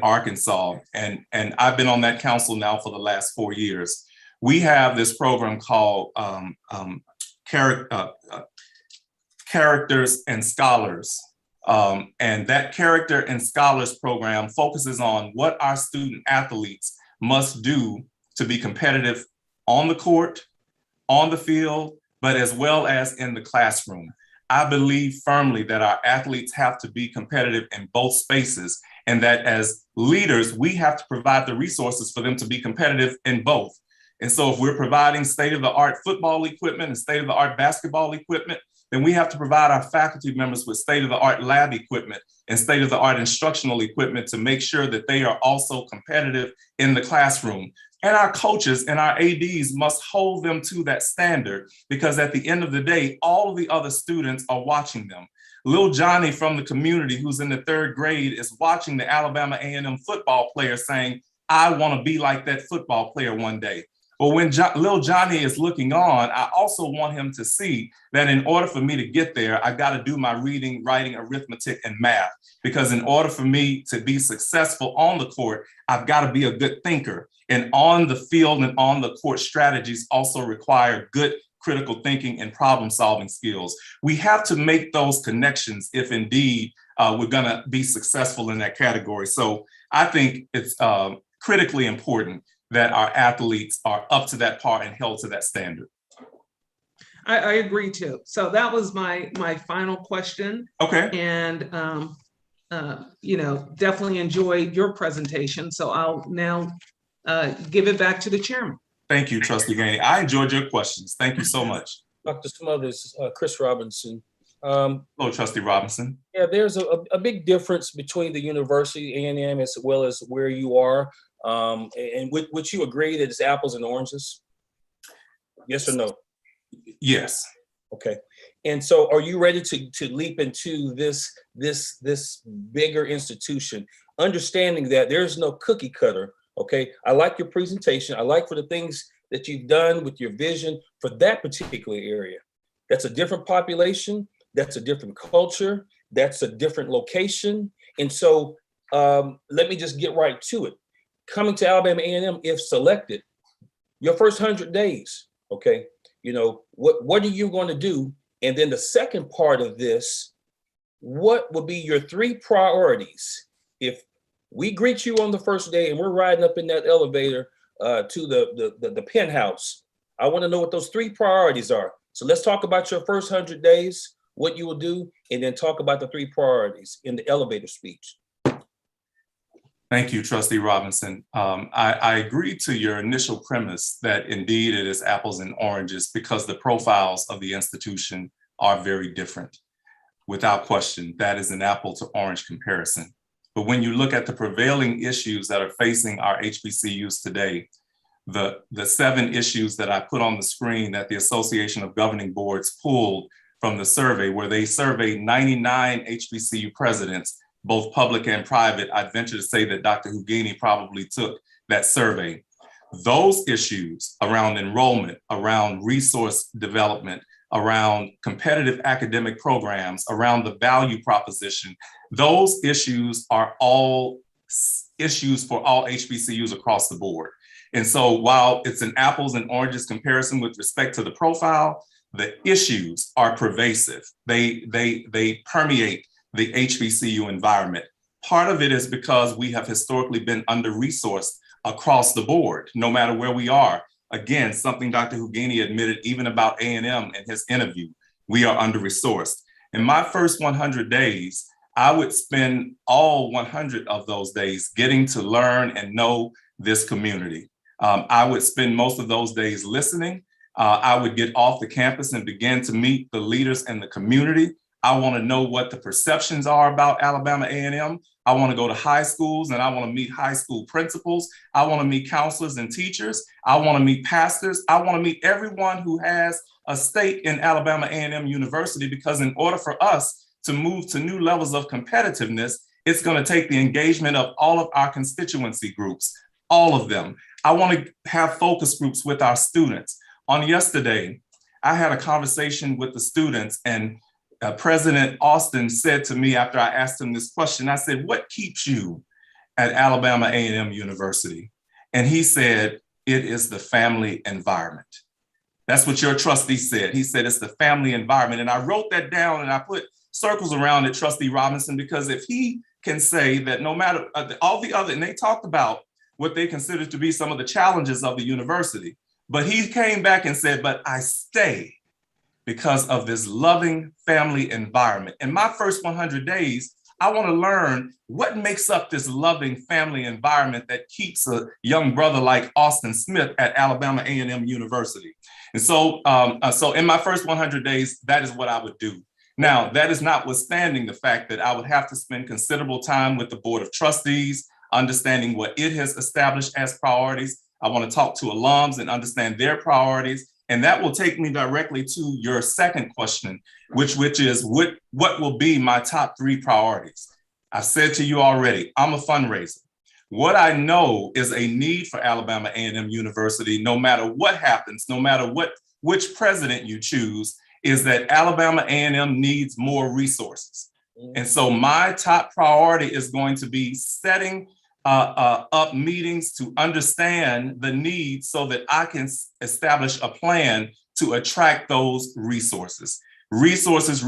Arkansas. And I've been on that council now for the last 4 years. We have this program called Characters and Scholars. And that Character and Scholars program focuses on what our student athletes must do to be competitive on the court, on the field, but as well as in the classroom. I believe firmly that our athletes have to be competitive in both spaces, and that as leaders, we have to provide the resources for them to be competitive in both. And so if we're providing state-of-the-art football equipment and state-of-the-art basketball equipment, then we have to provide our faculty members with state-of-the-art lab equipment and state-of-the-art instructional equipment to make sure that they are also competitive in the classroom. And our coaches and our ADs must hold them to that standard, because at the end of the day, all of the other students are watching them. Little Johnny from the community who's in the 3rd grade is watching the Alabama A&M football player saying, I want to be like that football player one day. But when little Johnny is looking on, I also want him to see that in order for me to get there, I got to do my reading, writing, arithmetic, and math. Because in order for me to be successful on the court, I've got to be a good thinker. And on the field and on the court, strategies also require good critical thinking and problem-solving skills. We have to make those connections if indeed we're going to be successful in that category. So I think it's critically important that our athletes are up to that par and held to that standard. I agree too. So that was my final question. Okay. And definitely enjoyed your presentation. So I'll now give it back to the chairman. Thank you, Trustee Gainey. I enjoyed your questions. Thank you so much. Dr. Smothers, Chris Robinson. Hello, Trustee Robinson. Yeah, there's a big difference between the university, A&M, as well as where you are. And would you agree that it's apples and oranges? Yes or no? Yes. Okay. And so are you ready to leap into this bigger institution, understanding that there's no cookie cutter? Okay. I like your presentation. I like for the things that you've done with your vision for that particular area. That's a different population. That's a different culture. That's a different location. And so let me just get right to it. Coming to Alabama A&M, if selected, your first 100 days, okay, what are you going to do? And then the second part of this, what will be your 3 priorities? If we greet you on the first day and we're riding up in that elevator to the penthouse, I want to know what those 3 priorities are. So let's talk about your first 100 days, what you will do, and then talk about the 3 priorities in the elevator speech. Thank you, Trustee Robinson. I agree to your initial premise that indeed it is apples and oranges, because the profiles of the institution are very different. without question, that is an apple to orange comparison. But when you look at the prevailing issues that are facing our HBCUs today, the 7 issues that I put on the screen that the Association of Governing Boards pulled from the survey, where they surveyed 99 HBCU presidents, both public and private. I'd venture to say that Dr. Hougini probably took that survey. Those issues around enrollment, around resource development, around competitive academic programs, around the value proposition, those issues are all issues for all HBCUs across the board. And so while it's an apples and oranges comparison with respect to the profile, the issues are pervasive. They permeate the HBCU environment. Part of it is because we have historically been under-resourced across the board, no matter where we are. Again, something Dr. Hougini admitted even about A&M in his interview, we are under-resourced. In my first 100 days, I would spend all 100 of those days getting to learn and know this community. I would spend most of those days listening. I would get off the campus and begin to meet the leaders in the community. I want to know what the perceptions are about Alabama A&M. I want to go to high schools and I want to meet high school principals. I want to meet counselors and teachers. I want to meet pastors. I want to meet everyone who has a stake in Alabama A&M University, because in order for us to move to new levels of competitiveness, it's going to take the engagement of all of our constituency groups, all of them. I want to have focus groups with our students. On yesterday, I had a conversation with the students, and President Austin said to me after I asked him this question, I said, "What keeps you at Alabama A&M University?" And he said, "It is the family environment." That's what your trustee said. He said, "It's the family environment." And I wrote that down and I put circles around it, Trustee Robinson, because if he can say that no matter all the other, and they talked about what they considered to be some of the challenges of the university, but he came back and said, "But I stay because of this loving family environment." In my first 100 days, I want to learn what makes up this loving family environment that keeps a young brother like Austin Smith at Alabama A&M University. And so, in my first 100 days, that is what I would do. Now, that is notwithstanding the fact that I would have to spend considerable time with the Board of Trustees, understanding what it has established as priorities. I want to talk to alums and understand their priorities. And that will take me directly to your second question, which is what will be my top 3 priorities? I said to you already, I'm a fundraiser. What I know is a need for Alabama A&M University, no matter what happens, no matter which president you choose, is that Alabama A&M needs more resources. And so my top priority is going to be setting up meetings to understand the needs so that I can establish a plan to attract those resources. Resources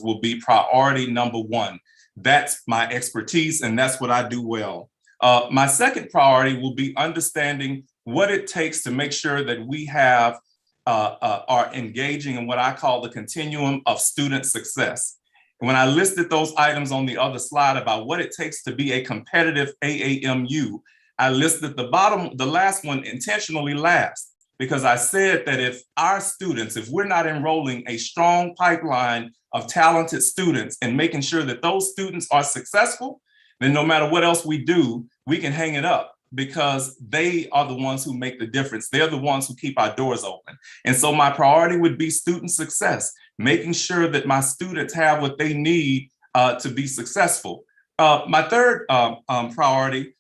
will be priority number 1. That's my expertise and that's what I do well. My second priority will be understanding what it takes to make sure that we have are engaging in what I call the continuum of student success. When I listed those items on the other slide about what it takes to be a competitive AAMU, I listed the last one intentionally last, because I said that if our students, if we're not enrolling a strong pipeline of talented students and making sure that those students are successful, then no matter what else we do, we can hang it up, because they are the ones who make the difference. They're the ones who keep our doors open. And so my priority would be student success, making sure that my students have what they need to be successful. My third priority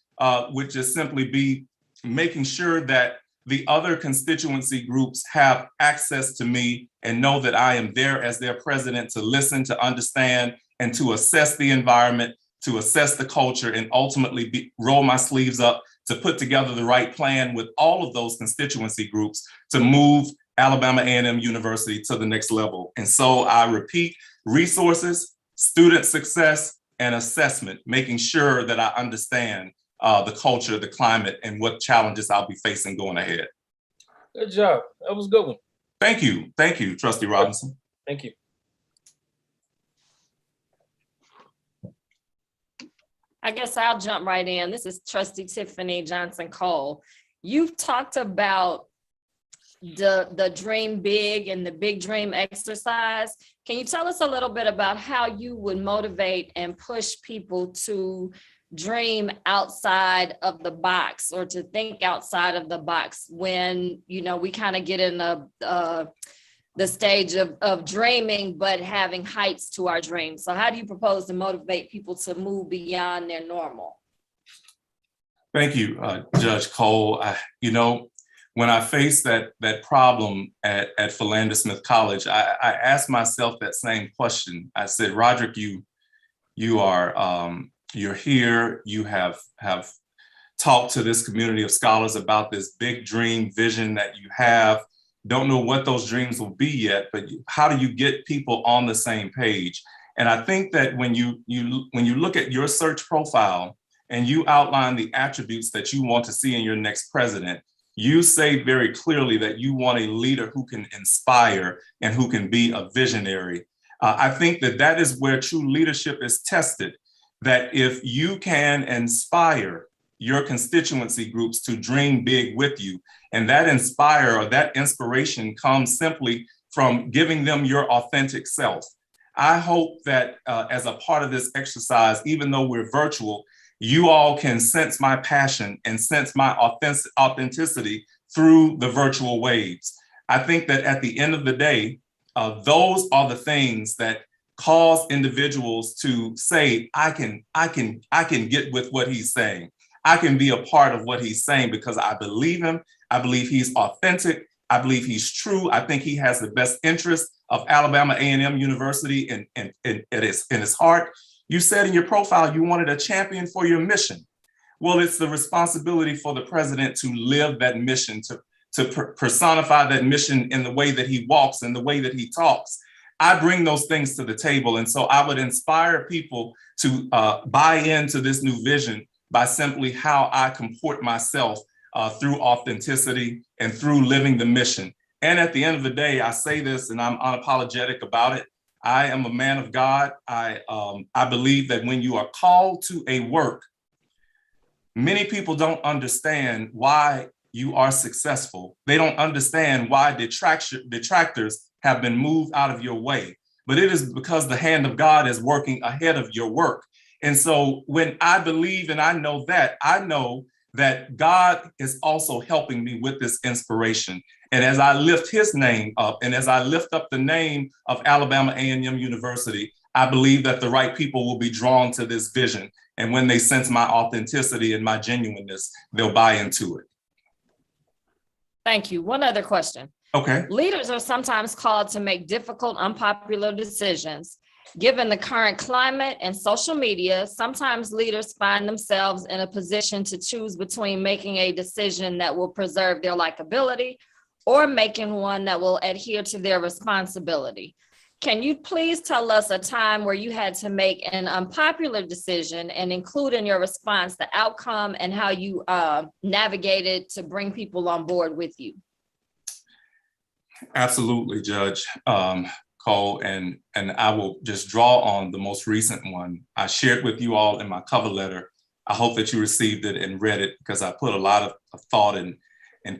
would just simply be making sure that the other constituency groups have access to me and know that I am there as their president to listen, to understand, and to assess the environment, to assess the culture, and ultimately roll my sleeves up to put together the right plan with all of those constituency groups to move Alabama A&M University to the next level. And so I repeat, resources, student success, and assessment, making sure that I understand the culture, the climate, and what challenges I'll be facing going ahead. Good job. That was a good one. Thank you. Thank you, Trustee Robinson. Thank you. I guess I'll jump right in. This is Trustee Tiffany Johnson Cole. You've talked about the Dream Big and the Big Dream exercise. Can you tell us a little bit about how you would motivate and push people to dream outside of the box or to think outside of the box when, you know, we kind of get in the stage of dreaming, but having heights to our dreams? So how do you propose to motivate people to move beyond their normal? Thank you, Judge Cole. You know, when I faced that problem at Philander Smith College, I asked myself that same question. I said, Roderick, you are you're here. You have talked to this community of scholars about this big dream vision that you have. Don't know what those dreams will be yet, but how do you get people on the same page? And I think that when you look at your search profile and you outline the attributes that you want to see in your next president, you say very clearly that you want a leader who can inspire and who can be a visionary. I think that is where true leadership is tested, that if you can inspire your constituency groups to dream big with you, and that inspire or that inspiration comes simply from giving them your authentic self. I hope that as a part of this exercise, even though we're virtual, you all can sense my passion and sense my authenticity through the virtual waves. I think that at the end of the day, those are the things that cause individuals to say, I can get with what he's saying. I can be a part of what he's saying because I believe him. I believe he's authentic. I believe he's true. I think he has the best interest of Alabama A&M University in his heart. You said in your profile you wanted a champion for your mission. Well, it's the responsibility for the president to live that mission, to personify that mission in the way that he walks and the way that he talks. I bring those things to the table. And so I would inspire people to buy into this new vision by simply how I comport myself through authenticity and through living the mission. And at the end of the day, I say this and I'm unapologetic about it. I am a man of God. I believe that when you are called to a work, many people don't understand why you are successful. They don't understand why detractors have been moved out of your way. But it is because the hand of God is working ahead of your work. And so when I believe and I know that God is also helping me with this inspiration. And as I lift his name up and as I lift up the name of Alabama A&M University, I believe that the right people will be drawn to this vision. And when they sense my authenticity and my genuineness, they'll buy into it. Thank you. One other question. Okay. Leaders are sometimes called to make difficult, unpopular decisions. Given the current climate and social media, sometimes leaders find themselves in a position to choose between making a decision that will preserve their likability or making one that will adhere to their responsibility. Can you please tell us a time where you had to make an unpopular decision and include in your response the outcome and how you navigated to bring people on board with you? Absolutely, Judge Cole, and I will just draw on the most recent one. I shared with you all in my cover letter. I hope that you received it and read it because I put a lot of thought and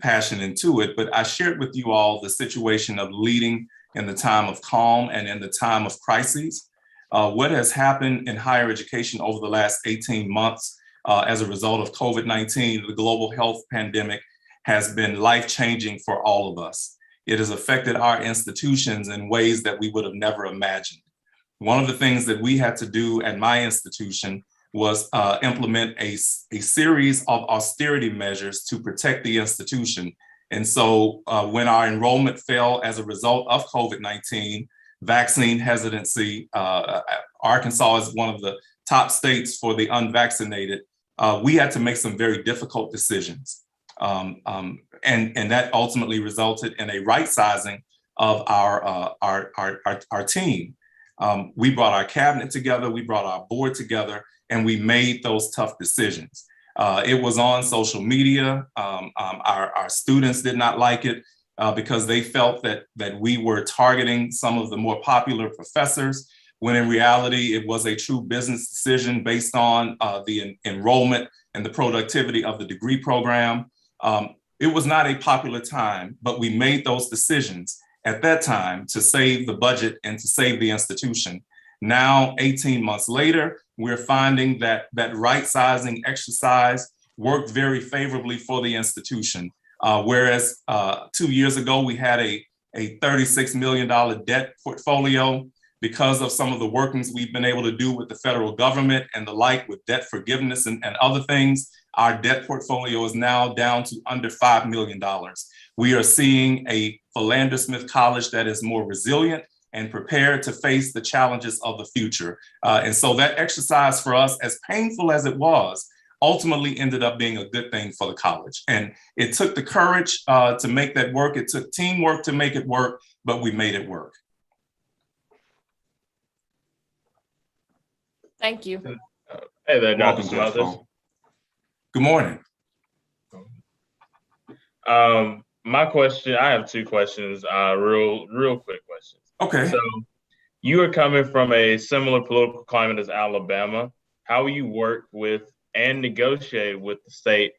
passion into it. But I shared with you all the situation of leading in the time of calm and in the time of crises. What has happened in higher education over the last 18 months as a result of COVID-19, the global health pandemic, has been life-changing for all of us. It has affected our institutions in ways that we would have never imagined. One of the things that we had to do at my institution was implement a series of austerity measures to protect the institution. And so when our enrollment fell as a result of COVID-19, vaccine hesitancy, Arkansas is one of the top states for the unvaccinated. We had to make some very difficult decisions. And that ultimately resulted in a right sizing of our team. We brought our cabinet together, we brought our board together, and we made those tough decisions. It was on social media. Our students did not like it because they felt that we were targeting some of the more popular professors, when in reality, it was a true business decision based on the enrollment and the productivity of the degree program. It was not a popular time, but we made those decisions at that time to save the budget and to save the institution. Now, 18 months later, we're finding that that right sizing exercise worked very favorably for the institution. Whereas 2 years ago, we had a $36 million debt portfolio. Because of some of the workings we've been able to do with the federal government and the like with debt forgiveness and other things, our debt portfolio is now down to under $5 million. We are seeing a Philander Smith College that is more resilient and prepared to face the challenges of the future. And so that exercise for us, as painful as it was, ultimately ended up being a good thing for the college. And it took the courage to make that work. It took teamwork to make it work, but we made it work. Thank you. Hey there, Dr. Welcome, Judge Smothers. Cole. Good morning. My question, I have two questions, real quick questions. Okay. So you are coming from a similar political climate as Alabama. How will you work with and negotiate with the state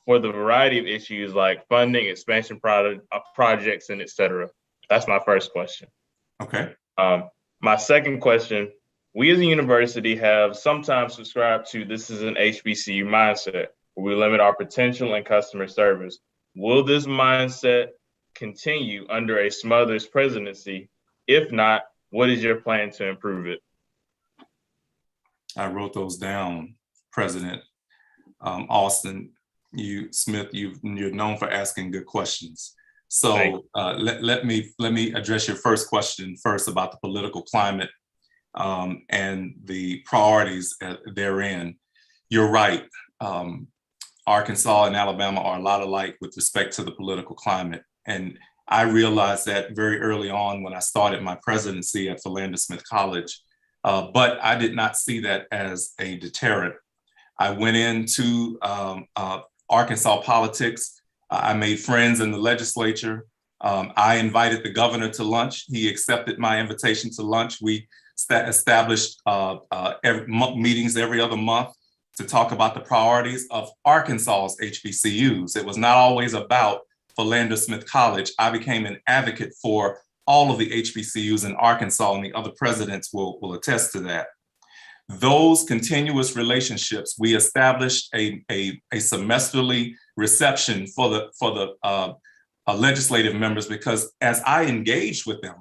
for the variety of issues like funding, expansion projects, and et cetera? That's my first question. Okay. My second question, we as a university have sometimes subscribed to this is an HBCU mindset where we limit our potential and customer service. Will this mindset continue under a Smothers presidency? If not, what is your plan to improve it? I wrote those down, President Austin. Smith, you're known for asking good questions. So let me address your first question first about the political climate and the priorities therein. You're right. Arkansas and Alabama are a lot alike with respect to the political climate. And I realized that very early on when I started my presidency at Philander Smith College, but I did not see that as a deterrent. I went into Arkansas politics. I made friends in the legislature. I invited the governor to lunch. He accepted my invitation to lunch. We established meetings every other month to talk about the priorities of Arkansas's HBCUs. It was not always about Philander Smith College. I became an advocate for all of the HBCUs in Arkansas, and the other presidents will attest to that. Those continuous relationships, we established a semesterly reception for the legislative members, because as I engaged with them,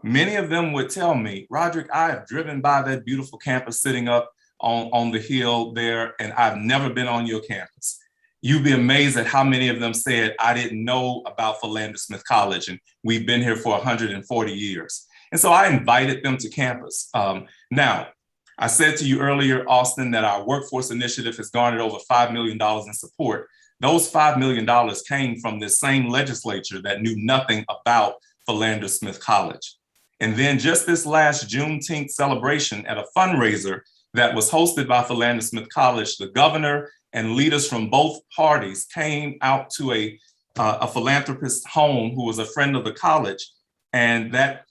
many of them would tell me, Roderick, I have driven by that beautiful campus sitting up on the hill there, and I've never been on your campus. You'd be amazed at how many of them said, I didn't know about Philander Smith College, and we've been here for 140 years. And so I invited them to campus. Now, I said to you earlier, Austin, that our workforce initiative has garnered over $5 million in support. Those $5 million came from this same legislature that knew nothing about Philander Smith College. And then just this last Juneteenth celebration at a fundraiser that was hosted by Philander Smith College, the governor and leaders from both parties came out to a philanthropist home who was a friend of the college, and that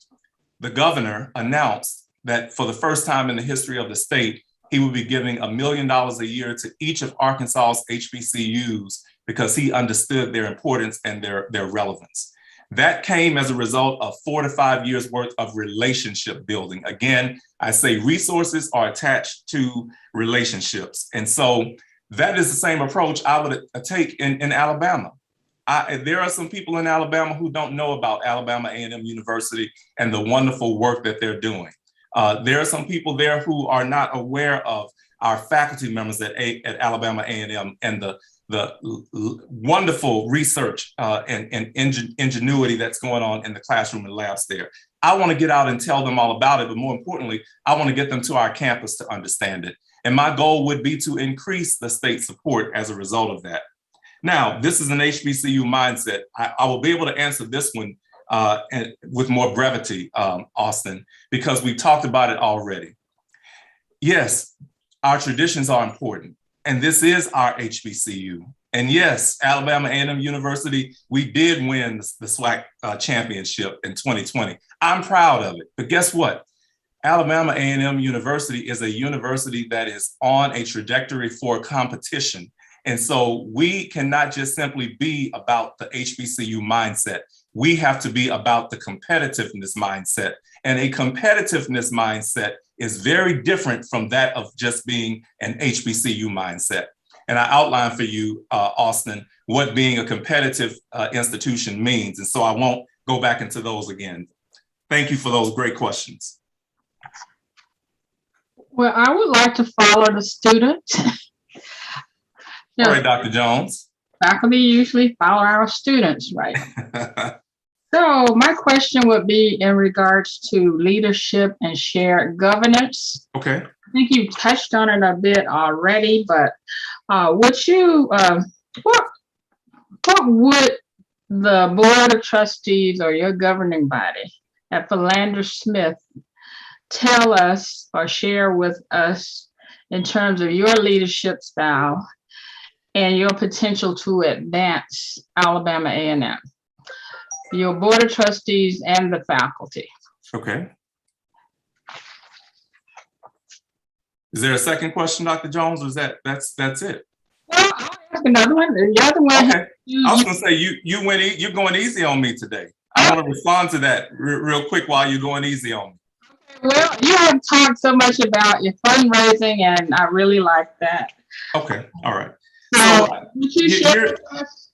the governor announced that for the first time in the history of the state, he would be giving $1 million a year to each of Arkansas's HBCUs because he understood their importance and their relevance. That came as a result of 4 to 5 years worth of relationship building. Again, I say resources are attached to relationships. And so that is the same approach I would take in Alabama. There are some people in Alabama who don't know about Alabama A&M University and the wonderful work that they're doing. There are some people there who are not aware of our faculty members at Alabama A&M and the wonderful research and ingenuity that's going on in the classroom and labs there. I want to get out and tell them all about it, but more importantly, I want to get them to our campus to understand it. And my goal would be to increase the state support as a result of that. Now, this is an HBCU mindset. I will be able to answer this one and with more brevity, Austin, because we've talked about it already. Yes, our traditions are important, and this is our HBCU. And yes, Alabama A&M University, we did win the SWAC championship in 2020. I'm proud of it, but guess what? Alabama A&M University is a university that is on a trajectory for competition. And so we cannot just simply be about the HBCU mindset. We have to be about the competitiveness mindset. And a competitiveness mindset is very different from that of just being an HBCU mindset. And I outlined for you, Austin, what being a competitive institution means. And so I won't go back into those again. Thank you for those great questions. Well, I would like to follow the students. All right, Dr. Jones. Faculty usually follow our students, right? So my question would be in regards to leadership and shared governance. Okay. I think you touched on it a bit already, but what would the Board of Trustees or your governing body at Philander Smith tell us or share with us in terms of your leadership style and your potential to advance Alabama A&M? Your Board of Trustees and the faculty. Okay. Is there a second question, Dr. Jones, or is that's it? Well, I'll ask another one. The other one. Okay. I was gonna say you're going easy on me today. I want to respond to that real quick while you're going easy on me. Well, you have talked so much about your fundraising, and I really like that. Okay. All right. So would you share with us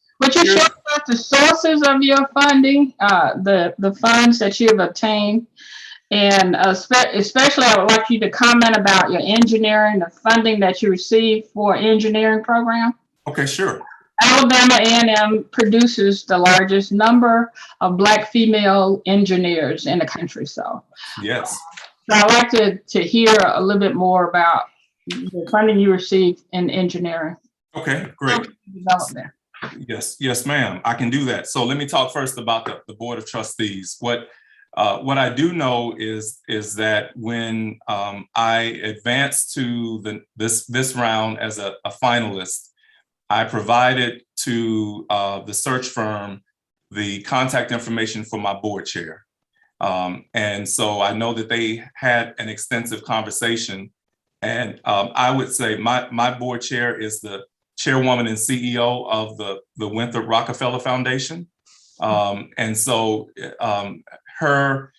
the sources of your funding, the funds that you have obtained? And especially, I would like you to comment about your engineering, the funding that you received for engineering program. Okay, sure. Alabama A&M produces the largest number of Black female engineers in the country. So yes, so I'd like to hear a little bit more about the funding you received in engineering. Okay, great. Development. Yes, ma'am. I can do that. So let me talk first about the Board of Trustees. What I do know is that when I advanced to this round as a finalist, I provided to the search firm the contact information for my board chair. And so I know that they had an extensive conversation. And I would say my board chair is the chairwoman and CEO of the Winthrop Rockefeller Foundation. And so her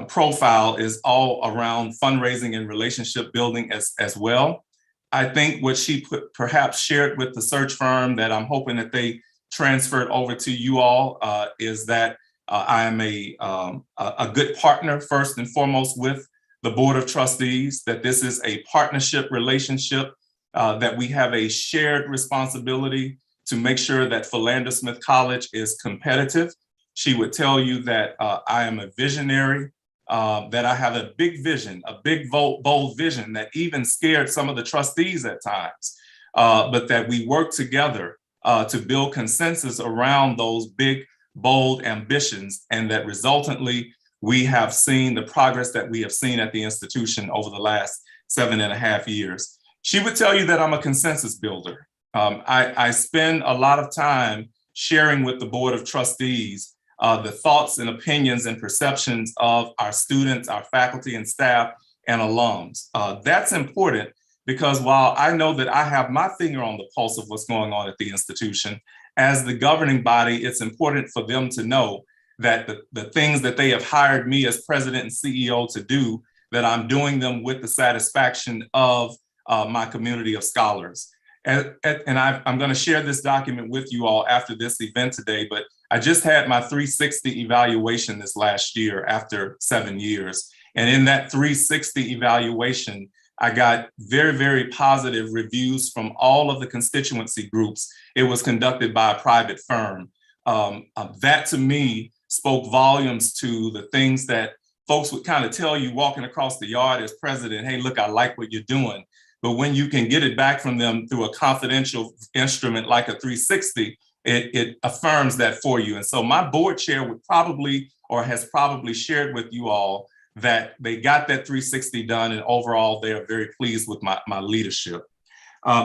profile is all around fundraising and relationship building as well. I think what she perhaps shared with the search firm that I'm hoping that they transferred over to you all is that I am a good partner first and foremost with the Board of Trustees, that this is a partnership relationship, that we have a shared responsibility to make sure that Philander Smith College is competitive. She would tell you that I am a visionary, that I have a big vision, a big, bold vision that even scared some of the trustees at times, but that we work together to build consensus around those big, bold ambitions, and that resultantly, we have seen the progress that we have seen at the institution over the last 7.5 years. She would tell you that I'm a consensus builder. I spend a lot of time sharing with the Board of Trustees the thoughts and opinions and perceptions of our students, our faculty and staff and alums. That's important because while I know that I have my finger on the pulse of what's going on at the institution, as the governing body, it's important for them to know that the things that they have hired me as president and CEO to do, that I'm doing them with the satisfaction of my community of scholars. And I'm going to share this document with you all after this event today, but I just had my 360 evaluation this last year after 7 years. And in that 360 evaluation, I got very, very positive reviews from all of the constituency groups. It was conducted by a private firm. That to me spoke volumes to the things that folks would kind of tell you walking across the yard as president, hey, look, I like what you're doing. But when you can get it back from them through a confidential instrument like a 360, it affirms that for you. And so my board chair would probably, or has probably shared with you all that they got that 360 done, and overall they're very pleased with my leadership.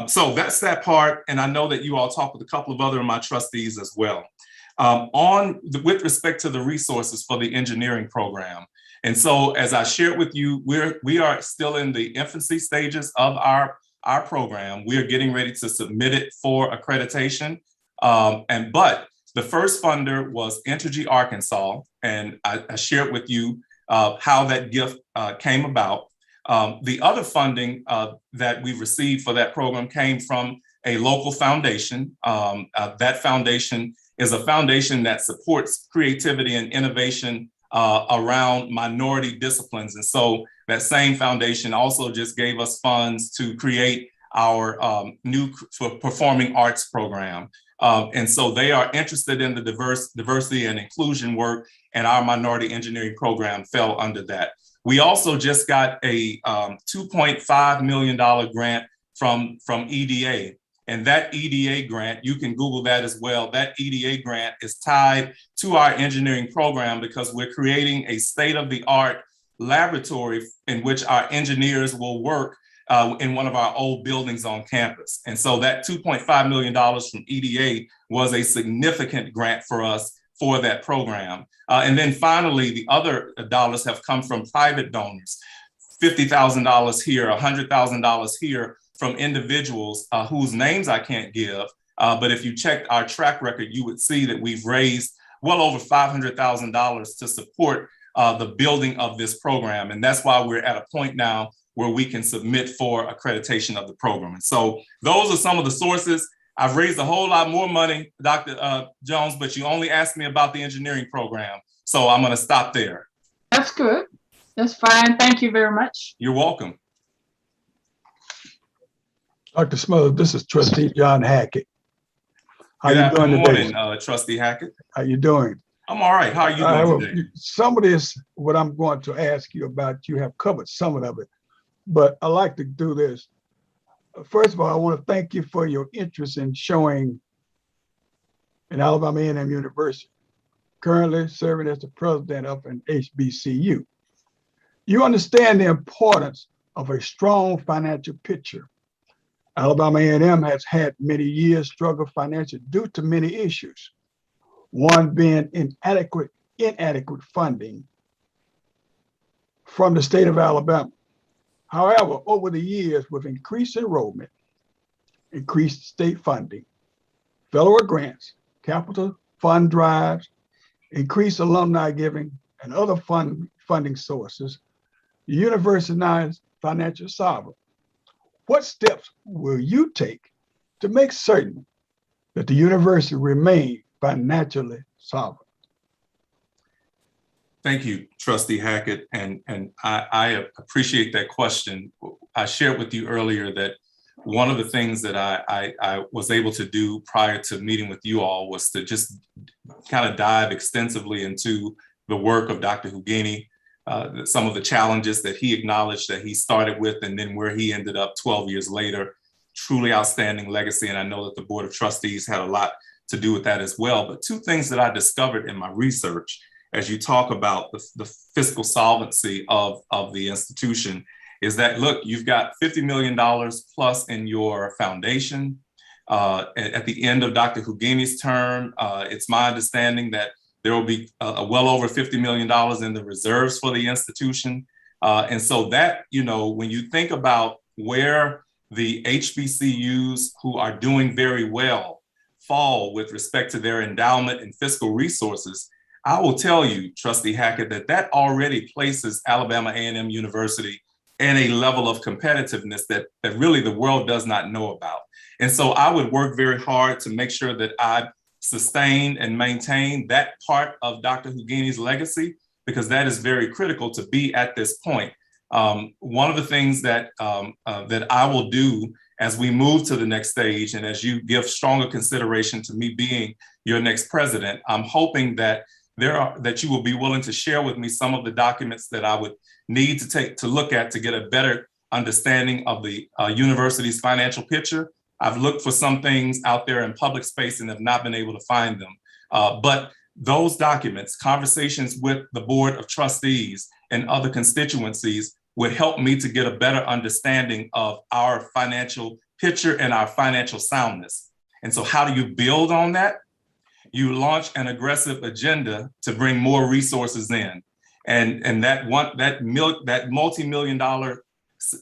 So that's that part. And I know that you all talked with a couple of other of my trustees as well. With respect to the resources for the engineering program. And so as I shared with you, we are still in the infancy stages of our our program. We are getting ready to submit it for accreditation. But the first funder was Entergy Arkansas, and I shared with you how that gift came about. The other funding that we received for that program came from a local foundation. That foundation is a foundation that supports creativity and innovation around minority disciplines. And so that same foundation also just gave us funds to create our new performing arts program. And so they are interested in the diversity and inclusion work, and our minority engineering program fell under that. We also just got a $2.5 million grant from EDA. And that EDA grant, you can Google that as well. That EDA grant is tied to our engineering program because we're creating a state-of-the-art laboratory in which our engineers will work in one of our old buildings on campus. And so that $2.5 million from EDA was a significant grant for us for that program. And then finally, the other dollars have come from private donors, $50,000 here, $100,000 here from individuals whose names I can't give. But if you check our track record, you would see that we've raised well over $500,000 to support the building of this program. And that's why we're at a point now where we can submit for accreditation of the program. And so those are some of the sources. I've raised a whole lot more money, Dr. Jones, but you only asked me about the engineering program. So I'm gonna stop there. That's good. That's fine. Thank you very much. You're welcome. Dr. Smothers, this is Trustee John Hackett. How Good you doing morning, today? Trustee Hackett. How you doing? I'm all right. How are you doing today? Some of this, what I'm going to ask you about, you have covered some of it, but I like to do this. First of all, I want to thank you for your interest in showing in Alabama A&M University, currently serving as the president of an HBCU. You understand the importance of a strong financial picture. Alabama A&M has had many years struggle financially due to many issues. One being inadequate funding from the state of Alabama. However, over the years, with increased enrollment, increased state funding, federal grants, capital fund drives, increased alumni giving, and other funding sources, the university now is financially sovereign. What steps will you take to make certain that the university remain financially sovereign? Thank you, Trustee Hackett, and I appreciate that question. I shared with you earlier that one of the things that I was able to do prior to meeting with you all was to just kind of dive extensively into the work of Dr. Hougini, some of the challenges that he acknowledged that he started with, and then where he ended up 12 years later. Truly outstanding legacy, and I know that the Board of Trustees had a lot to do with that as well. But two things that I discovered in my research as you talk about the fiscal solvency of the institution is that, look, you've got $50 million plus in your foundation. At the end of Dr. Hougini's term, it's my understanding that there will be well over $50 million in the reserves for the institution. And so that, you know, when you think about where the HBCUs who are doing very well fall with respect to their endowment and fiscal resources, I will tell you, Trustee Hackett, that already places Alabama A&M University in a level of competitiveness that really the world does not know about. And so I would work very hard to make sure that I sustain and maintain that part of Dr. Hougini's legacy, because that is very critical to be at this point. One of the things that I will do as we move to the next stage, and as you give stronger consideration to me being your next president, I'm hoping that you will be willing to share with me some of the documents that I would need to look at to get a better understanding of the university's financial picture. I've looked for some things out there in public space and have not been able to find them. But those documents, conversations with the Board of Trustees and other constituencies would help me to get a better understanding of our financial picture and our financial soundness. And so how do you build on that? You launch an aggressive agenda to bring more resources in. And that multi-million-dollar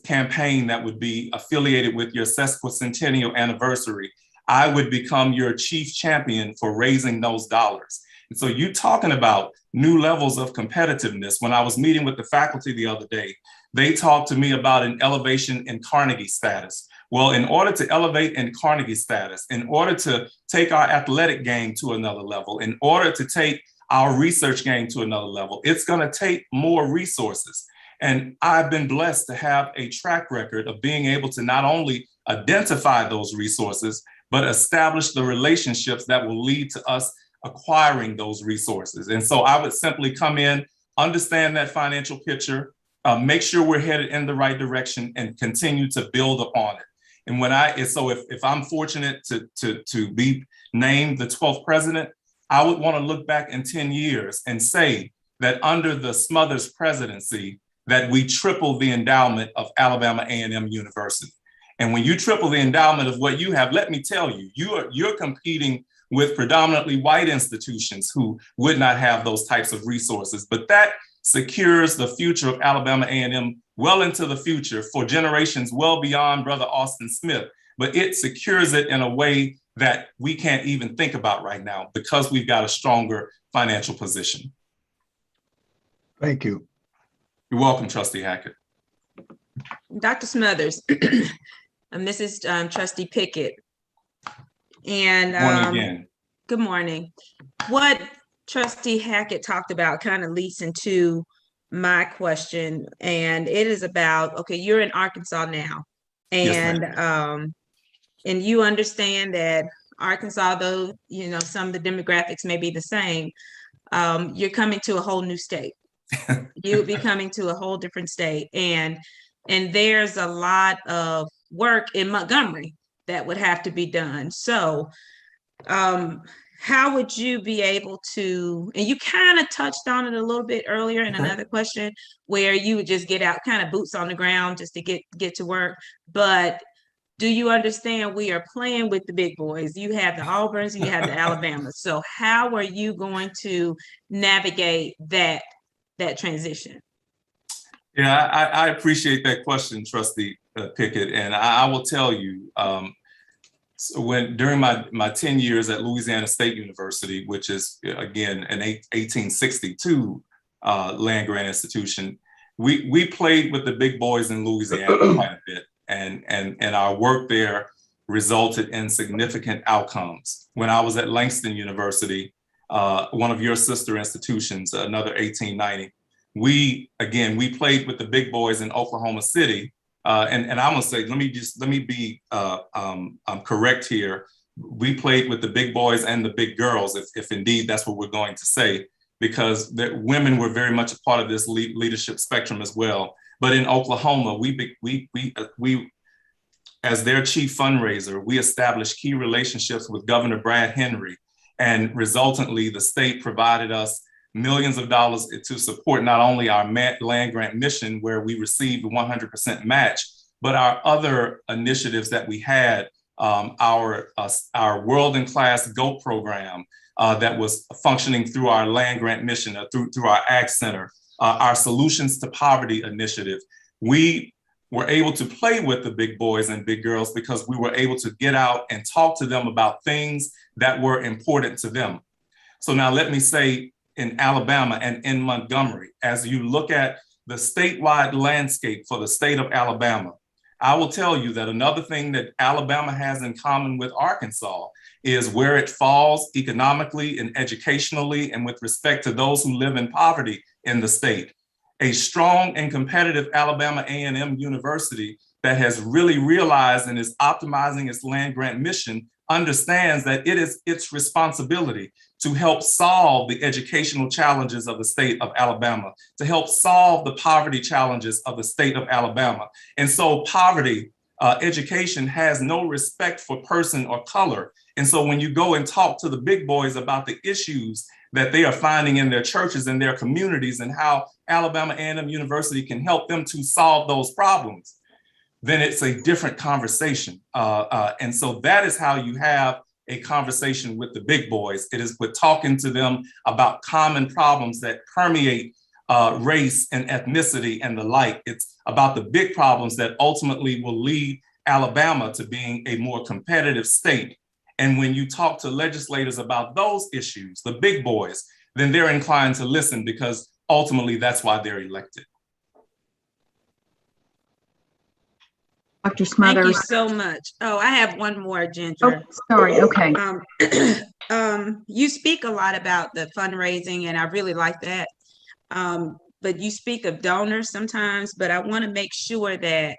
campaign that would be affiliated with your sesquicentennial anniversary, I would become your chief champion for raising those dollars. And so you talking about new levels of competitiveness. When I was meeting with the faculty the other day, they talked to me about an elevation in Carnegie status. Well, in order to elevate in Carnegie status, in order to take our athletic game to another level, in order to take our research game to another level, it's going to take more resources. And I've been blessed to have a track record of being able to not only identify those resources, but establish the relationships that will lead to us acquiring those resources. And so I would simply come in, understand that financial picture, make sure we're headed in the right direction, and continue to build upon it. And when if I'm fortunate to be named the 12th president, I would want to look back in 10 years and say that under the Smothers presidency, that we tripled the endowment of Alabama A&M University. And when you triple the endowment of what you have, let me tell you, you're competing with predominantly white institutions who would not have those types of resources. But that secures the future of Alabama A&M well into the future for generations well beyond Brother Austin Smith. But it secures it in a way that we can't even think about right now because we've got a stronger financial position. Thank you. You're welcome, Trustee Hackett. Dr. Smothers, and this is Trustee Pickett. And morning again. Good morning. What Trustee Hackett talked about kind of leads into my question, and it is about, okay, you're in Arkansas now, and Yes, and you understand that Arkansas, though, you know, some of the demographics may be the same, you're coming to a whole new state. You'll be coming to a whole different state, and there's a lot of work in Montgomery that would have to be done. So how would you be able to, and you kind of touched on it a little bit earlier in another question, where you would just get out, kind of boots on the ground just to get to work. But do you understand we are playing with the big boys? You have the Auburns, you have the Alabamas. So how are you going to navigate that transition? Yeah, I appreciate that question, Trustee Pickett. And I will tell you, so during my 10 years at Louisiana State University, which is, again, an 1862 land grant institution, we played with the big boys in Louisiana quite a bit. And our work there resulted in significant outcomes. When I was at Langston University, one of your sister institutions, another 1890, we played with the big boys in Oklahoma City. And I'm gonna say, let me be correct here. We played with the big boys and the big girls, if indeed that's what we're going to say, because the women were very much a part of this leadership spectrum as well. But in Oklahoma, we as their chief fundraiser, we established key relationships with Governor Brad Henry, and resultantly, the state provided us millions of dollars to support not only our land grant mission, where we received 100% match, but our other initiatives that we had, our World in Class GOAT program that was functioning through our land grant mission, through our Ag Center, our Solutions to Poverty initiative. We were able to play with the big boys and big girls because we were able to get out and talk to them about things that were important to them. So now let me say, in Alabama and in Montgomery, as you look at the statewide landscape for the state of Alabama, I will tell you that another thing that Alabama has in common with Arkansas is where it falls economically and educationally and with respect to those who live in poverty in the state. A strong and competitive Alabama A&M University that has really realized and is optimizing its land grant mission understands that it is its responsibility to help solve the educational challenges of the state of Alabama, to help solve the poverty challenges of the state of Alabama. And so poverty, education has no respect for person or color. And so when you go and talk to the big boys about the issues that they are finding in their churches and their communities and how Alabama A&M University can help them to solve those problems, then it's a different conversation. And so that is how you have a conversation with the big boys. It is with talking to them about common problems that permeate race and ethnicity and the like. It's about the big problems that ultimately will lead Alabama to being a more competitive state. And when you talk to legislators about those issues, the big boys, then they're inclined to listen, because ultimately that's why they're elected. Dr. Smothers. Thank you so much. Oh, I have one more, Ginger. Oh, sorry. Okay. You speak a lot about the fundraising, and I really like that. But you speak of donors sometimes, but I want to make sure that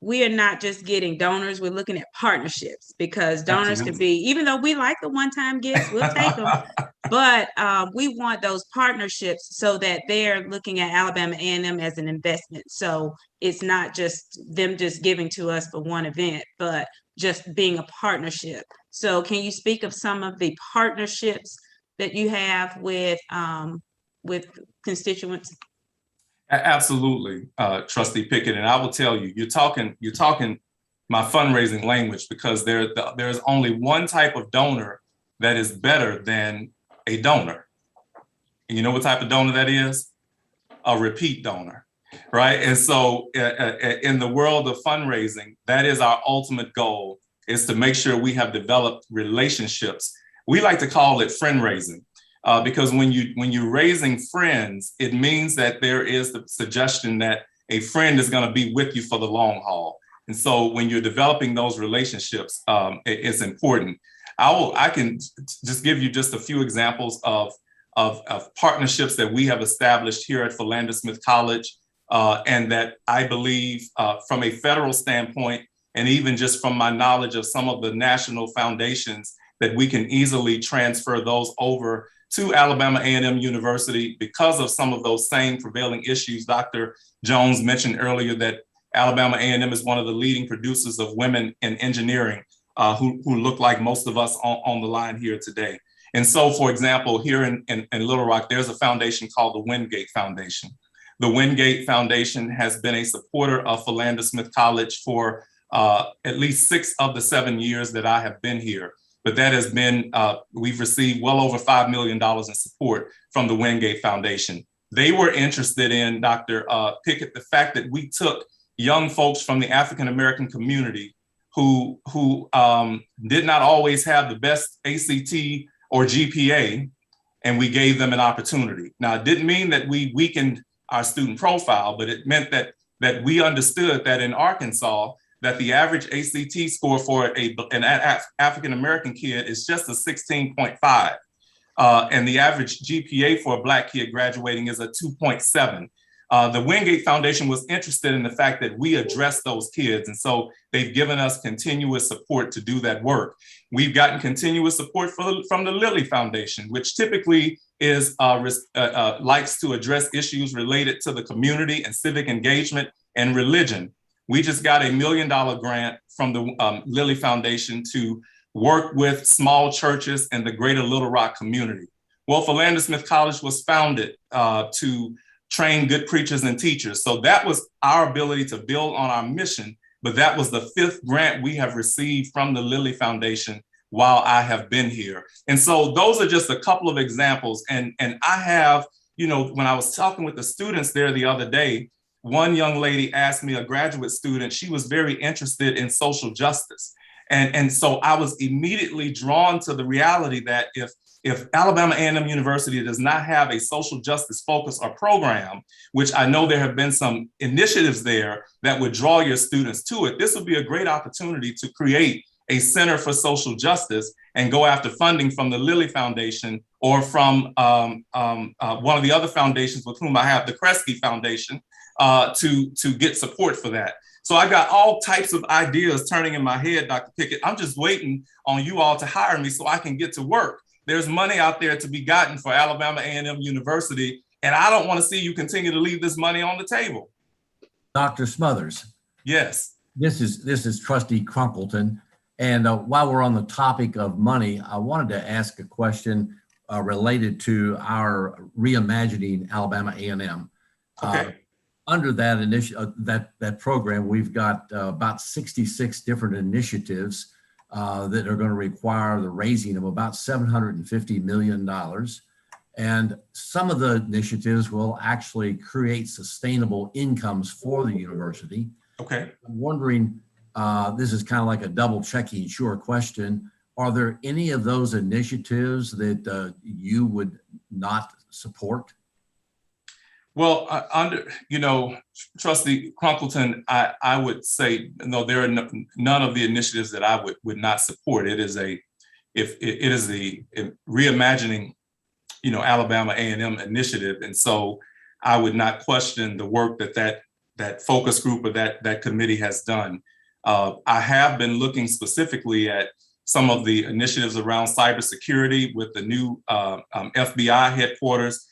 we are not just getting donors, we're looking at partnerships, because donors could be, even though we like the one-time gifts, we'll take them, but we want those partnerships so that they're looking at Alabama A&M as an investment. So it's not just them just giving to us for one event, but just being a partnership. So can you speak of some of the partnerships that you have with constituents? Absolutely, Trustee Pickett, and I will tell you, you're talking my fundraising language, because there's only one type of donor that is better than a donor. And you know what type of donor that is? A repeat donor, right? And so in the world of fundraising, that is our ultimate goal, is to make sure we have developed relationships. We like to call it friend raising. Because when you're raising friends, it means that there is the suggestion that a friend is going to be with you for the long haul. And so when you're developing those relationships, it's important. I can just give you just a few examples of partnerships that we have established here at Philander Smith College, and that I believe from a federal standpoint, and even just from my knowledge of some of the national foundations, that we can easily transfer those over to Alabama A&M University because of some of those same prevailing issues. Dr. Jones mentioned earlier that Alabama A&M is one of the leading producers of women in engineering who look like most of us on the line here today. And so, for example, here in Little Rock, there's a foundation called the Wingate Foundation. The Wingate Foundation has been a supporter of Philander Smith College for at least 6 of the 7 years that I have been here. But that has been, we've received well over $5 million in support from the Wingate Foundation. They were interested in, Dr. Pickett, the fact that we took young folks from the African-American community who did not always have the best ACT or GPA, and we gave them an opportunity. Now, it didn't mean that we weakened our student profile, but it meant that we understood that in Arkansas, that the average ACT score for an African-American kid is just a 16.5. And the average GPA for a Black kid graduating is a 2.7. The Wingate Foundation was interested in the fact that we address those kids. And so they've given us continuous support to do that work. We've gotten continuous support from the Lilly Foundation, which typically is likes to address issues related to the community and civic engagement and religion. We just got a $1 million grant from the Lilly Foundation to work with small churches in the greater Little Rock community. Well, Philander Smith College was founded to train good preachers and teachers. So that was our ability to build on our mission, but that was the 5th grant we have received from the Lilly Foundation while I have been here. And so those are just a couple of examples. And I have, you know, when I was talking with the students there the other day, one young lady asked me, a graduate student, she was very interested in social justice. And so I was immediately drawn to the reality that if Alabama A&M University does not have a social justice focus or program, which I know there have been some initiatives there that would draw your students to it, this would be a great opportunity to create a Center for Social Justice and go after funding from the Lilly Foundation or from one of the other foundations with whom I have, the Kresge Foundation, to get support for that. So I got all types of ideas turning in my head, Dr. Pickett. I'm just waiting on you all to hire me so I can get to work. There's money out there to be gotten for Alabama A&M University, and I don't want to see you continue to leave this money on the table. Dr. Smothers. Yes. This is Trustee Crunkleton. And while we're on the topic of money, I wanted to ask a question related to our reimagining Alabama A&M. Okay. Under that that program, we've got about 66 different initiatives that are going to require the raising of about $750 million. And some of the initiatives will actually create sustainable incomes for the university. Okay. I'm wondering, this is kind of like a double checking sure question. Are there any of those initiatives that you would not support? Well, Trustee Crunkleton, I would say, no, there are none of the initiatives that I would not support. It is the reimagining, Alabama A&M initiative. And so I would not question the work that focus group or that committee has done. I have been looking specifically at some of the initiatives around cybersecurity with the new FBI headquarters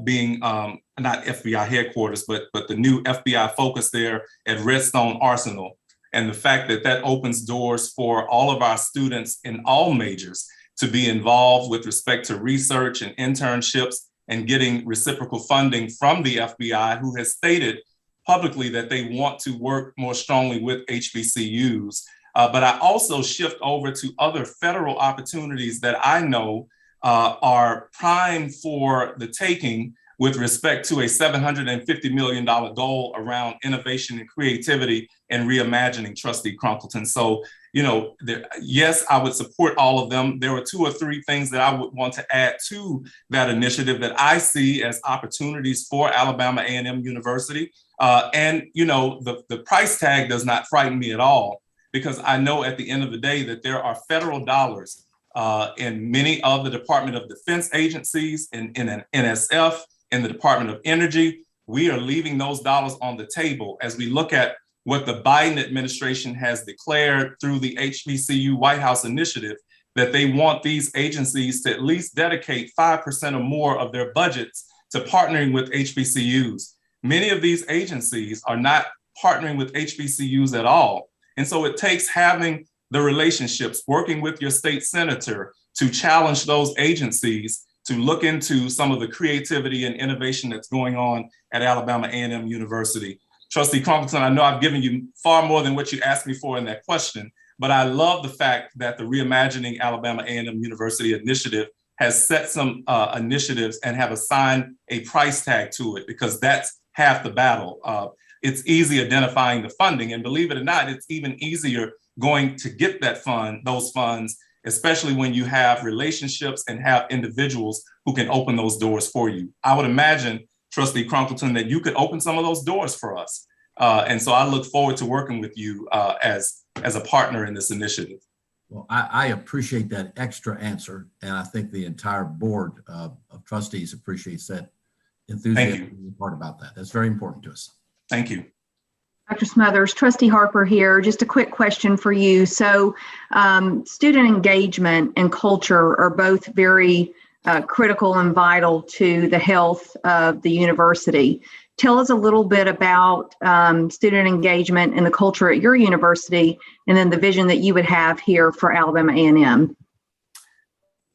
being not FBI headquarters, but the new FBI focus there at Redstone Arsenal. And the fact that opens doors for all of our students in all majors to be involved with respect to research and internships and getting reciprocal funding from the FBI, who has stated publicly that they want to work more strongly with HBCUs. But I also shift over to other federal opportunities that I know are primed for the taking with respect to a $750 million goal around innovation and creativity and reimagining, Trustee Crunkleton. So, yes, I would support all of them. There are 2 or 3 things that I would want to add to that initiative that I see as opportunities for Alabama A&M University. The price tag does not frighten me at all, because I know at the end of the day that there are federal dollars in many of the Department of Defense agencies, in NSF, in the Department of Energy. We are leaving those dollars on the table as we look at what the Biden administration has declared through the HBCU White House initiative, that they want these agencies to at least dedicate 5% or more of their budgets to partnering with HBCUs. Many of these agencies are not partnering with HBCUs at all. And so it takes having the relationships, working with your state senator to challenge those agencies to look into some of the creativity and innovation that's going on at Alabama A&M University. Trustee Crunkleton, I know I've given you far more than what you asked me for in that question, but I love the fact that the Reimagining Alabama A&M University initiative has set some initiatives and have assigned a price tag to it, because that's half the battle. It's easy identifying the funding, and believe it or not, it's even easier going to get those funds, especially when you have relationships and have individuals who can open those doors for you. I would imagine, Trustee Crunkleton, that you could open some of those doors for us. And so I look forward to working with you as a partner in this initiative. Well, I appreciate that extra answer, and I think the entire board of trustees appreciates that enthusiasm part about that. That's very important to us. Thank you. Dr. Smothers, Trustee Harper here. Just a quick question for you. So student engagement and culture are both very critical and vital to the health of the university. Tell us a little bit about student engagement and the culture at your university, and then the vision that you would have here for Alabama A&M.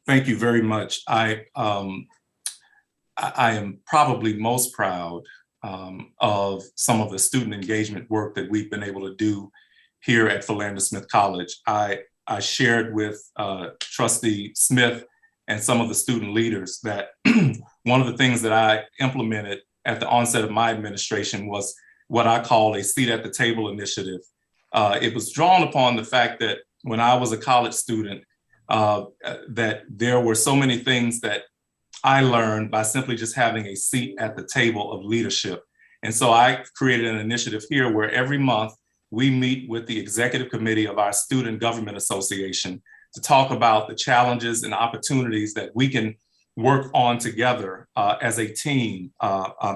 Thank you very much. I am probably most proud of some of the student engagement work that we've been able to do here at Philander Smith College. I shared with Trustee Smith and some of the student leaders that one of the things that I implemented at the onset of my administration was what I call a seat at the table initiative. It was drawn upon the fact that when I was a college student, that there were so many things that I learned by simply just having a seat at the table of leadership. And so I created an initiative here where every month we meet with the executive committee of our Student Government Association to talk about the challenges and opportunities that we can work on together as a team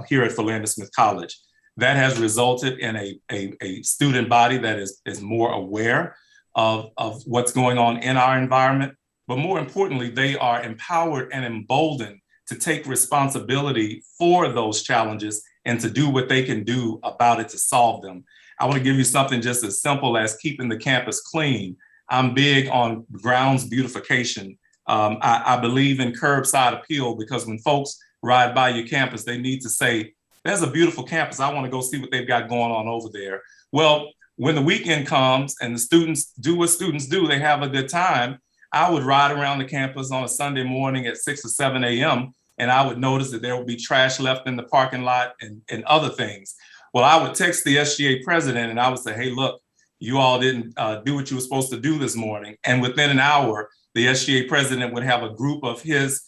here at Philander Smith College. That has resulted in a student body that is more aware of what's going on in our environment. But more importantly, they are empowered and emboldened to take responsibility for those challenges and to do what they can do about it to solve them. I want to give you something just as simple as keeping the campus clean. I'm big on grounds beautification. I believe in curbside appeal, because when folks ride by your campus, they need to say, there's a beautiful campus. I want to go see what they've got going on over there. Well, when the weekend comes and the students do what students do, they have a good time. I would ride around the campus on a Sunday morning at 6 or 7 a.m. and I would notice that there would be trash left in the parking lot and other things. Well, I would text the SGA president and I would say, hey, look, you all didn't do what you were supposed to do this morning. And within an hour, the SGA president would have a group of his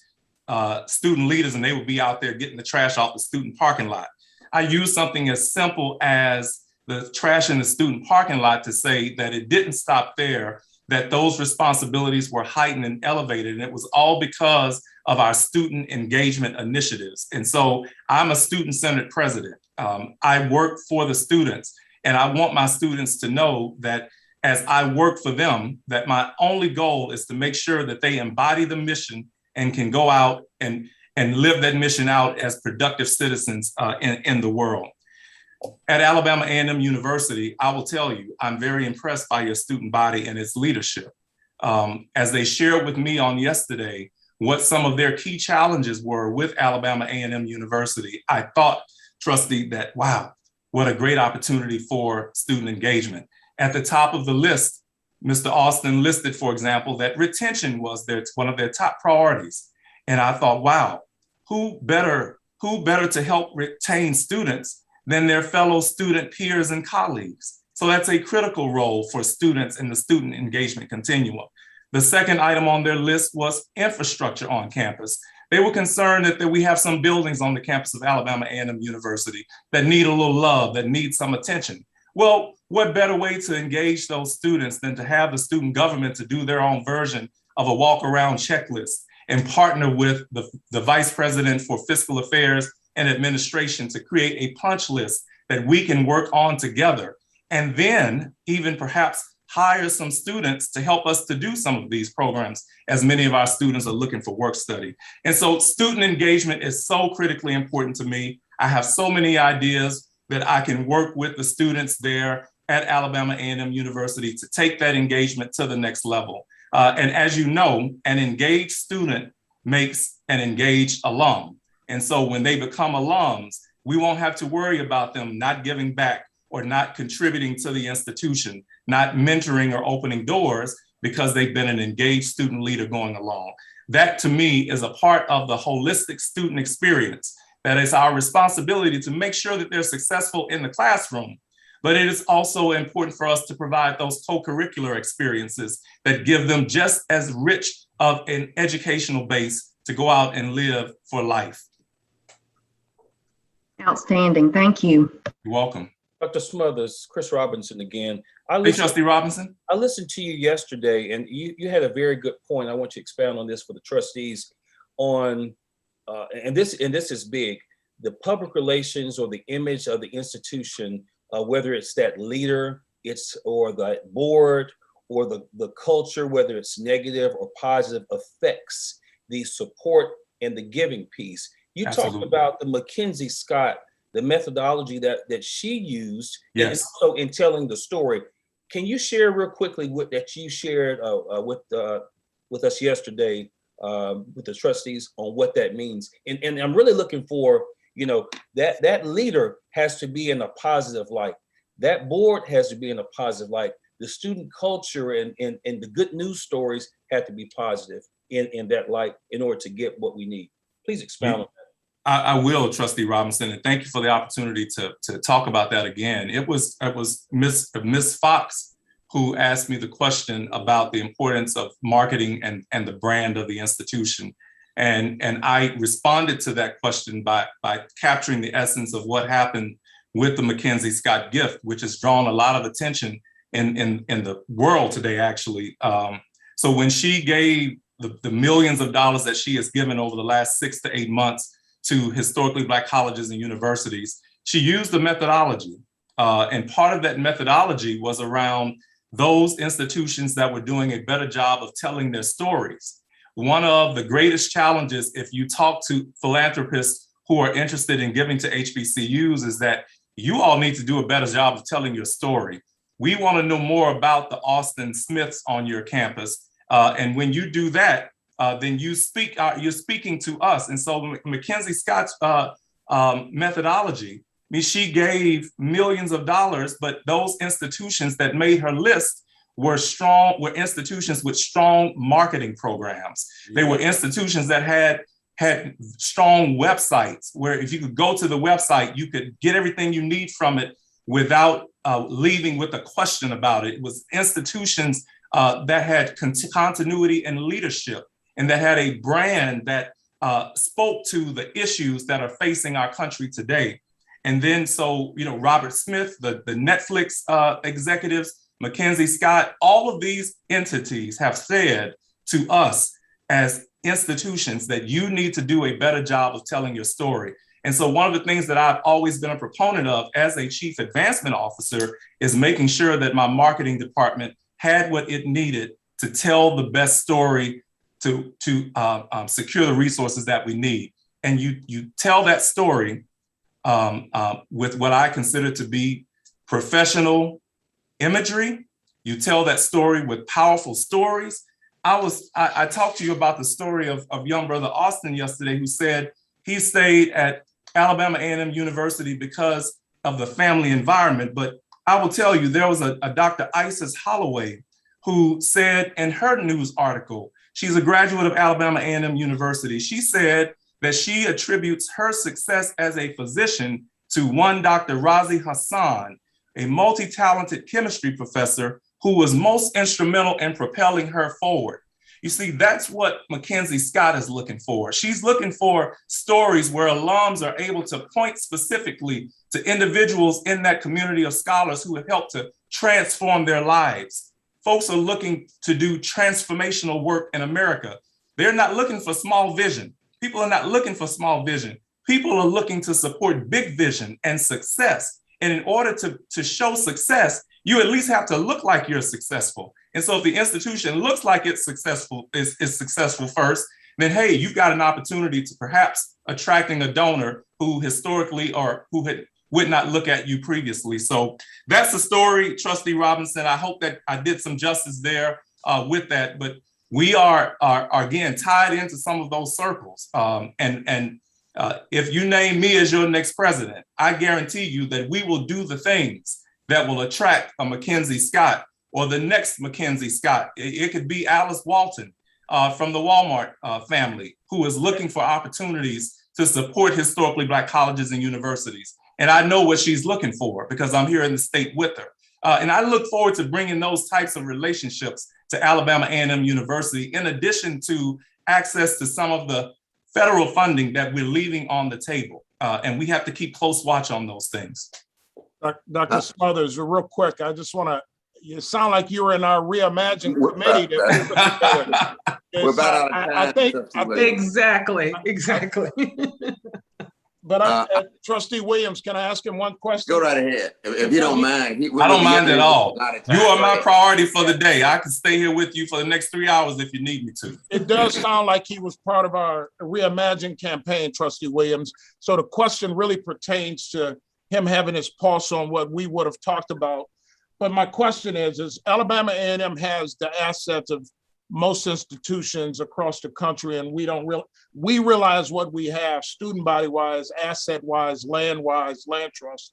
student leaders and they would be out there getting the trash off the student parking lot. I use something as simple as the trash in the student parking lot to say that it didn't stop there, that those responsibilities were heightened and elevated. And it was all because of our student engagement initiatives. And so I'm a student-centered president. I work for the students, and I want my students to know that as I work for them, that my only goal is to make sure that they embody the mission and can go out and live that mission out as productive citizens in the world. At Alabama A&M University, I will tell you, I'm very impressed by your student body and its leadership. As they shared with me on yesterday, what some of their key challenges were with Alabama A&M University, I thought, Trustee, that, wow, what a great opportunity for student engagement. At the top of the list, Mr. Austin listed, for example, that retention was one of their top priorities. And I thought, wow, who better to help retain students than their fellow student peers and colleagues? So that's a critical role for students in the student engagement continuum. The second item on their list was infrastructure on campus. They were concerned that we have some buildings on the campus of Alabama A&M University that need a little love, that need some attention. Well, what better way to engage those students than to have the student government to do their own version of a walk-around checklist and partner with the Vice President for Fiscal Affairs and Administration to create a punch list that we can work on together, and then even perhaps hire some students to help us to do some of these programs, as many of our students are looking for work study. And so student engagement is so critically important to me. I have so many ideas that I can work with the students there at Alabama A&M University to take that engagement to the next level. And as you know, an engaged student makes an engaged alum. And so when they become alums, we won't have to worry about them not giving back or not contributing to the institution, not mentoring or opening doors because they've been an engaged student leader going along. That to me is a part of the holistic student experience. That is our responsibility to make sure that they're successful in the classroom, but it is also important for us to provide those co-curricular experiences that give them just as rich of an educational base to go out and live for life. Outstanding. Thank you. You're welcome. Dr. Smothers, Chris Robinson again. Hey, Trustee Robinson. I listened to you yesterday, and you had a very good point. I want you to expound on this for the trustees on, and this is big, the public relations or the image of the institution, whether it's that leader, or the board, or the culture, whether it's negative or positive, affects the support and the giving piece. You Absolutely. talked about the Mackenzie Scott, the methodology that she used, yes. And also in telling the story. Can you share real quickly what that you shared with us yesterday with the trustees on what that means? And I'm really looking for, that leader has to be in a positive light. That board has to be in a positive light. The student culture and the good news stories have to be positive in that light in order to get what we need. Please expound on that. I will, Trustee Robinson, and thank you for the opportunity to talk about that again. It was Miss Fox who asked me the question about the importance of marketing and the brand of the institution. And I responded to that question by capturing the essence of what happened with the Mackenzie Scott gift, which has drawn a lot of attention in the world today, actually. So when she gave the millions of dollars that she has given over the last 6 to 8 months to historically Black colleges and universities, she used the methodology. And part of that methodology was around those institutions that were doing a better job of telling their stories. One of the greatest challenges, if you talk to philanthropists who are interested in giving to HBCUs, is that you all need to do a better job of telling your story. We want to know more about the Austin Smiths on your campus. And when you do that, then you're speaking to us. And so Mackenzie Scott's methodology, I mean, she gave millions of dollars, but those institutions that made her list were institutions with strong marketing programs. They were institutions that had had strong websites where if you could go to the website, you could get everything you need from it without leaving with a question about it. It was institutions that had continuity and leadership, and that had a brand that spoke to the issues that are facing our country today. And then, so, you know, Robert Smith, the Netflix executives, Mackenzie Scott, all of these entities have said to us as institutions that you need to do a better job of telling your story. And so one of the things that I've always been a proponent of as a chief advancement officer is making sure that my marketing department had what it needed to tell the best story to secure the resources that we need. And you tell that story with what I consider to be professional imagery. You tell that story with powerful stories. I talked to you about the story of young brother Austin yesterday, who said he stayed at Alabama A&M University because of the family environment. But I will tell you, there was a Dr. Isis Holloway who said in her news article, she's a graduate of Alabama A&M University. She said that she attributes her success as a physician to one Dr. Razi Hassan, a multi-talented chemistry professor who was most instrumental in propelling her forward. You see, that's what Mackenzie Scott is looking for. She's looking for stories where alums are able to point specifically to individuals in that community of scholars who have helped to transform their lives. Folks are looking to do transformational work in America. They're not looking for small vision. People are not looking for small vision. People are looking to support big vision and success. And in order to show success, you at least have to look like you're successful. And so if the institution looks like it's successful, is successful first, then hey, you've got an opportunity to perhaps attracting a donor who historically or who would not look at you previously. So that's the story, Trustee Robinson. I hope that I did some justice there with that. But we are again tied into some of those circles. If you name me as your next president, I guarantee you that we will do the things that will attract a Mackenzie Scott or the next Mackenzie Scott. It could be Alice Walton from the Walmart family, who is looking for opportunities to support historically Black colleges and universities. And I know what she's looking for because I'm here in the state with her. And I look forward to bringing those types of relationships to Alabama A&M University, in addition to access to some of the federal funding that we're leaving on the table. And we have to keep close watch on those things. Dr. Smothers, real quick, I just want to, you sound like you were in our Reimagine committee that we put together. We're about out of time. I think Exactly. But Trustee Williams, can I ask him one question? Go right ahead, if you don't mind. I don't mind at all. You are my priority for the day. I can stay here with you for the next 3 hours if you need me to. It does sound like he was part of our Reimagine campaign, Trustee Williams. So the question really pertains to him having his pulse on what we would have talked about. But my question is Alabama A&M has the assets of most institutions across the country, and we realize what we have, student body wise, asset wise, land trust.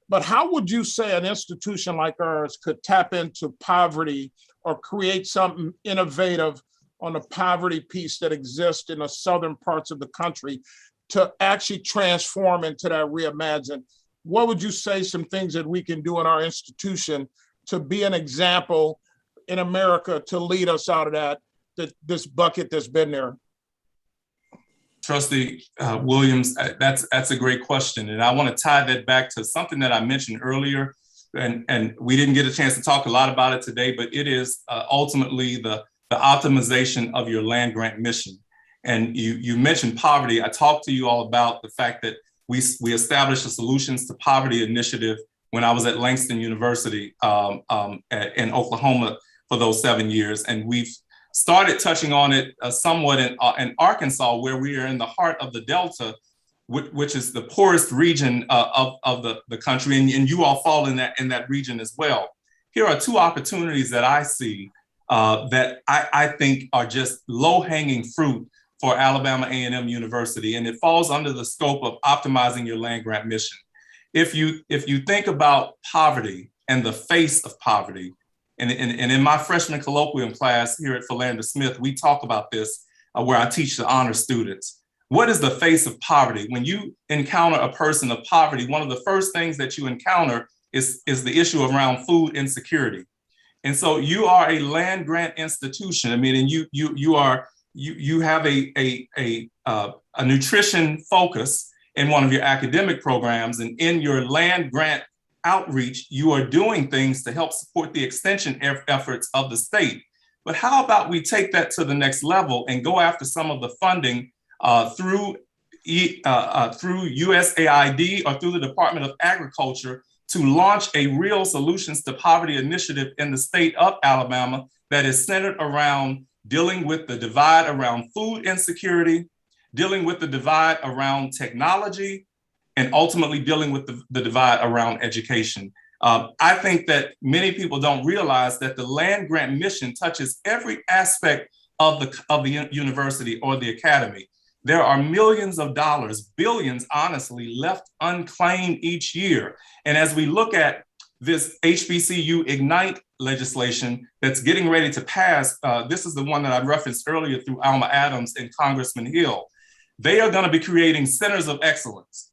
But how would you say an institution like ours could tap into poverty or create something innovative on the poverty piece that exists in the southern parts of the country to actually transform into that Reimagine? What would you say some things that we can do in our institution to be an example in America to lead us out of this bucket that's been there? Trustee Williams, that's a great question. And I want to tie that back to something that I mentioned earlier. And we didn't get a chance to talk a lot about it today, but it is ultimately the optimization of your land grant mission. And you mentioned poverty. I talked to you all about the fact that we established a Solutions to Poverty initiative when I was at Langston University in Oklahoma for those 7 years. And we've started touching on it somewhat in Arkansas, where we are in the heart of the Delta, which is the poorest region of the country. And you all fall in that region as well. Here are two opportunities that I see that I think are just low-hanging fruit for Alabama A&M University, and it falls under the scope of optimizing your land grant mission. If you think about poverty and the face of poverty, and in my freshman colloquium class here at Philander Smith, we talk about this where I teach the honor students. What is the face of poverty? When you encounter a person of poverty, one of the first things that you encounter is the issue around food insecurity. And so you are a land grant institution. I mean, and you have a nutrition focus in one of your academic programs, and in your land grant outreach, you are doing things to help support the extension efforts of the state. But how about we take that to the next level and go after some of the funding through USAID or through the Department of Agriculture to launch a real solutions to poverty initiative in the state of Alabama that is centered around dealing with the divide around food insecurity, dealing with the divide around technology, and ultimately dealing with the divide around education. I think that many people don't realize that the land grant mission touches every aspect of the university or the academy. There are millions of dollars, billions, honestly, left unclaimed each year. And as we look at this HBCU Ignite legislation that's getting ready to pass, this is the one that I referenced earlier through Alma Adams and Congressman Hill. They are going to be creating centers of excellence.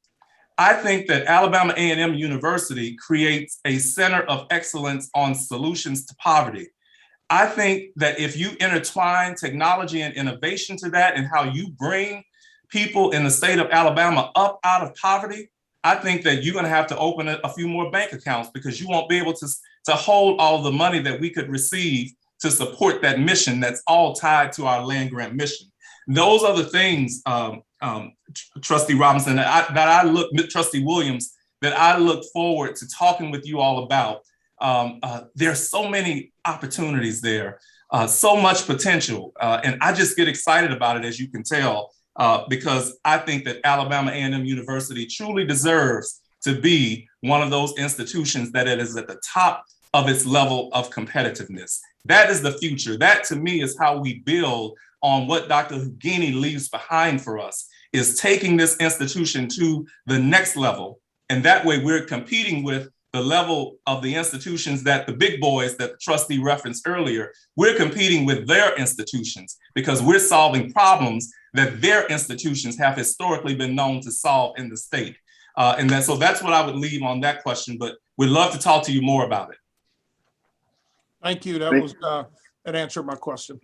I think that Alabama A&M University creates a center of excellence on solutions to poverty. I think that if you intertwine technology and innovation to that and how you bring people in the state of Alabama up out of poverty, I think that you're going to have to open a few more bank accounts because you won't be able to hold all the money that we could receive to support that mission that's all tied to our land grant mission. Those are the things, Trustee Robinson, Trustee Williams, that I look forward to talking with you all about. There's so many opportunities there, so much potential, and I just get excited about it, as you can tell, because I think that Alabama A&M University truly deserves to be one of those institutions that it is at the top of its level of competitiveness. That is the future. That, to me, is how we build on what Dr. Hugini leaves behind for us, is taking this institution to the next level. And that way we're competing with the level of the institutions that the big boys that the trustee referenced earlier, we're competing with their institutions because we're solving problems that their institutions have historically been known to solve in the state. So that's what I would leave on that question, but we'd love to talk to you more about it. Thank you. That answered my question.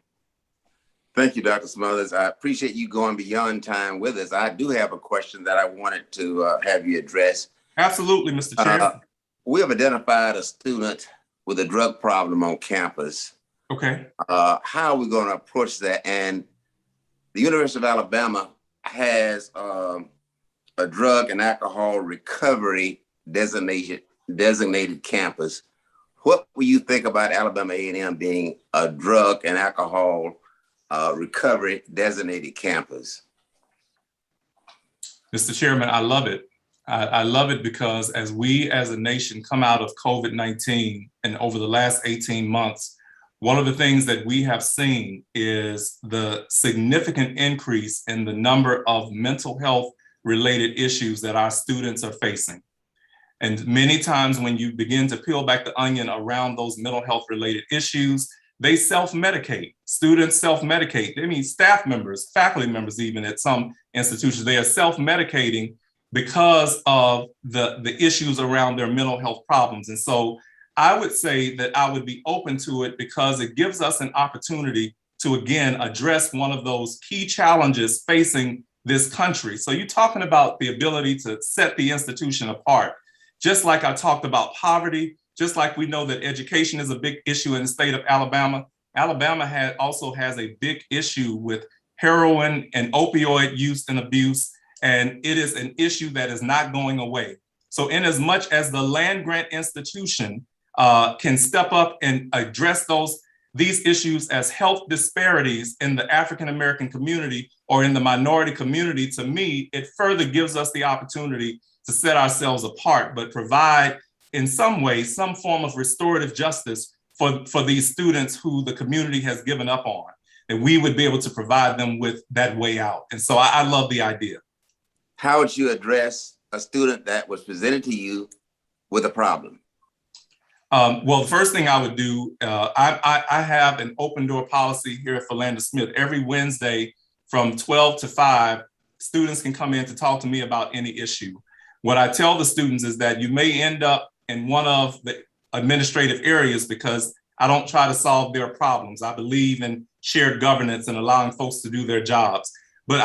Thank you, Dr. Smothers. I appreciate you going beyond time with us. I do have a question that I wanted to have you address. Absolutely, Mr. Chair. We have identified a student with a drug problem on campus. Okay. How are we going to approach that? And the University of Alabama has a drug and alcohol recovery designated campus. What will you think about Alabama A&M being a drug and alcohol recovery designated campus? Mr. Chairman, I love it. I love it because as we as a nation come out of COVID-19 and over the last 18 months, one of the things that we have seen is the significant increase in the number of mental health related issues that our students are facing. And many times when you begin to peel back the onion around those mental health related issues, they self-medicate. Students self-medicate. I mean, staff members, faculty members, even at some institutions, they are self-medicating because of the issues around their mental health problems. And so I would say that I would be open to it because it gives us an opportunity to, again, address one of those key challenges facing this country. So you're talking about the ability to set the institution apart. Just like I talked about poverty, just like we know that education is a big issue in the state of Alabama, Alabama also has a big issue with heroin and opioid use and abuse, and it is an issue that is not going away. So in as much as the land grant institution can step up and address these issues as health disparities in the African-American community or in the minority community, to me, it further gives us the opportunity to set ourselves apart, but provide in some way, some form of restorative justice for these students who the community has given up on, and we would be able to provide them with that way out. And so I love the idea. How would you address a student that was presented to you with a problem? Well, the first thing I would do, I have an open door policy here at Philander Smith. Every Wednesday from 12 to 5, students can come in to talk to me about any issue. What I tell the students is that you may end up in one of the administrative areas because I don't try to solve their problems. I believe in shared governance and allowing folks to do their jobs. But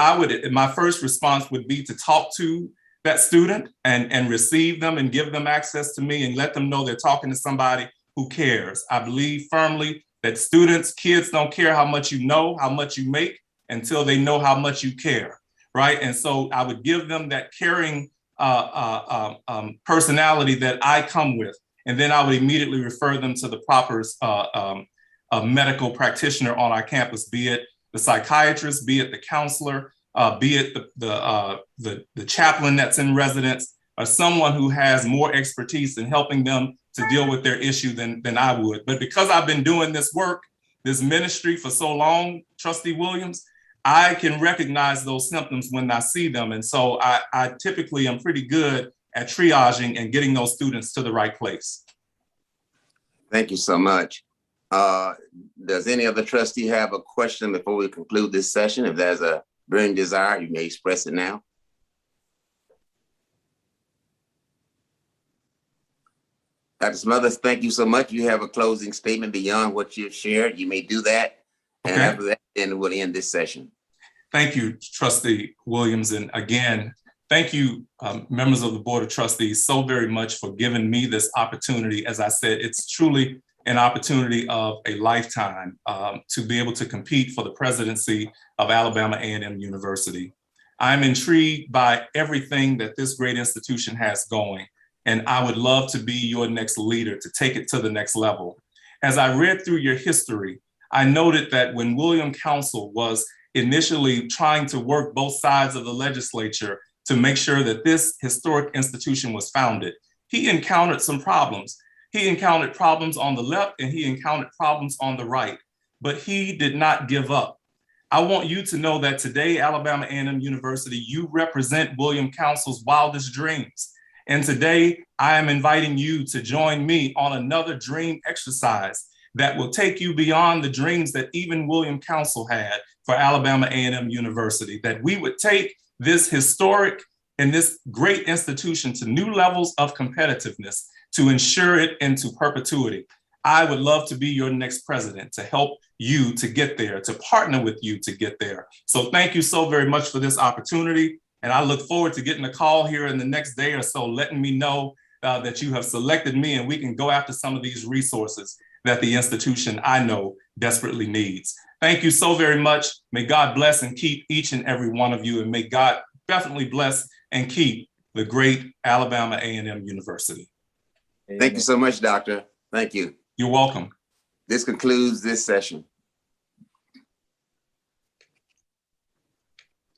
my first response would be to talk to that student and receive them and give them access to me and let them know they're talking to somebody who cares. I believe firmly that kids don't care how much you know, how much you make, until they know how much you care, right? And so I would give them that caring personality that I come with. And then I would immediately refer them to the proper medical practitioner on our campus, be it the psychiatrist, be it the counselor, be it the chaplain that's in residence, or someone who has more expertise in helping them to deal with their issue than I would. But because I've been doing this work, this ministry for so long, Trustee Williams, I can recognize those symptoms when I see them. And so I typically am pretty good at triaging and getting those students to the right place. Thank you so much. Does any other trustee have a question before we conclude this session? If there's a burning desire, you may express it now. Dr. Smothers, thank you so much. You have a closing statement beyond what you've shared. You may do that. And Okay. after that, then we'll end this session. Thank you, Trustee Williams. And again, thank you, members of the Board of Trustees, so very much for giving me this opportunity. As I said, it's truly an opportunity of a lifetime to be able to compete for the presidency of Alabama A&M University. I'm intrigued by everything that this great institution has going, and I would love to be your next leader to take it to the next level. As I read through your history, I noted that when William Council was initially trying to work both sides of the legislature to make sure that this historic institution was founded, he encountered some problems. He encountered problems on the left and he encountered problems on the right, but he did not give up. I want you to know that today, Alabama A&M University, you represent William Council's wildest dreams. And today, I am inviting you to join me on another dream exercise that will take you beyond the dreams that even William Council had for Alabama A&M University, that we would take this historic and this great institution to new levels of competitiveness to ensure it into perpetuity. I would love to be your next president, to help you to get there, to partner with you to get there. So thank you so very much for this opportunity. And I look forward to getting a call here in the next day or so, letting me know that you have selected me and we can go after some of these resources that the institution I know desperately needs. Thank you so very much. May God bless and keep each and every one of you, and may God definitely bless and keep the great Alabama A&M University. Thank you so much, Doctor. Thank you. You're welcome. This concludes this session.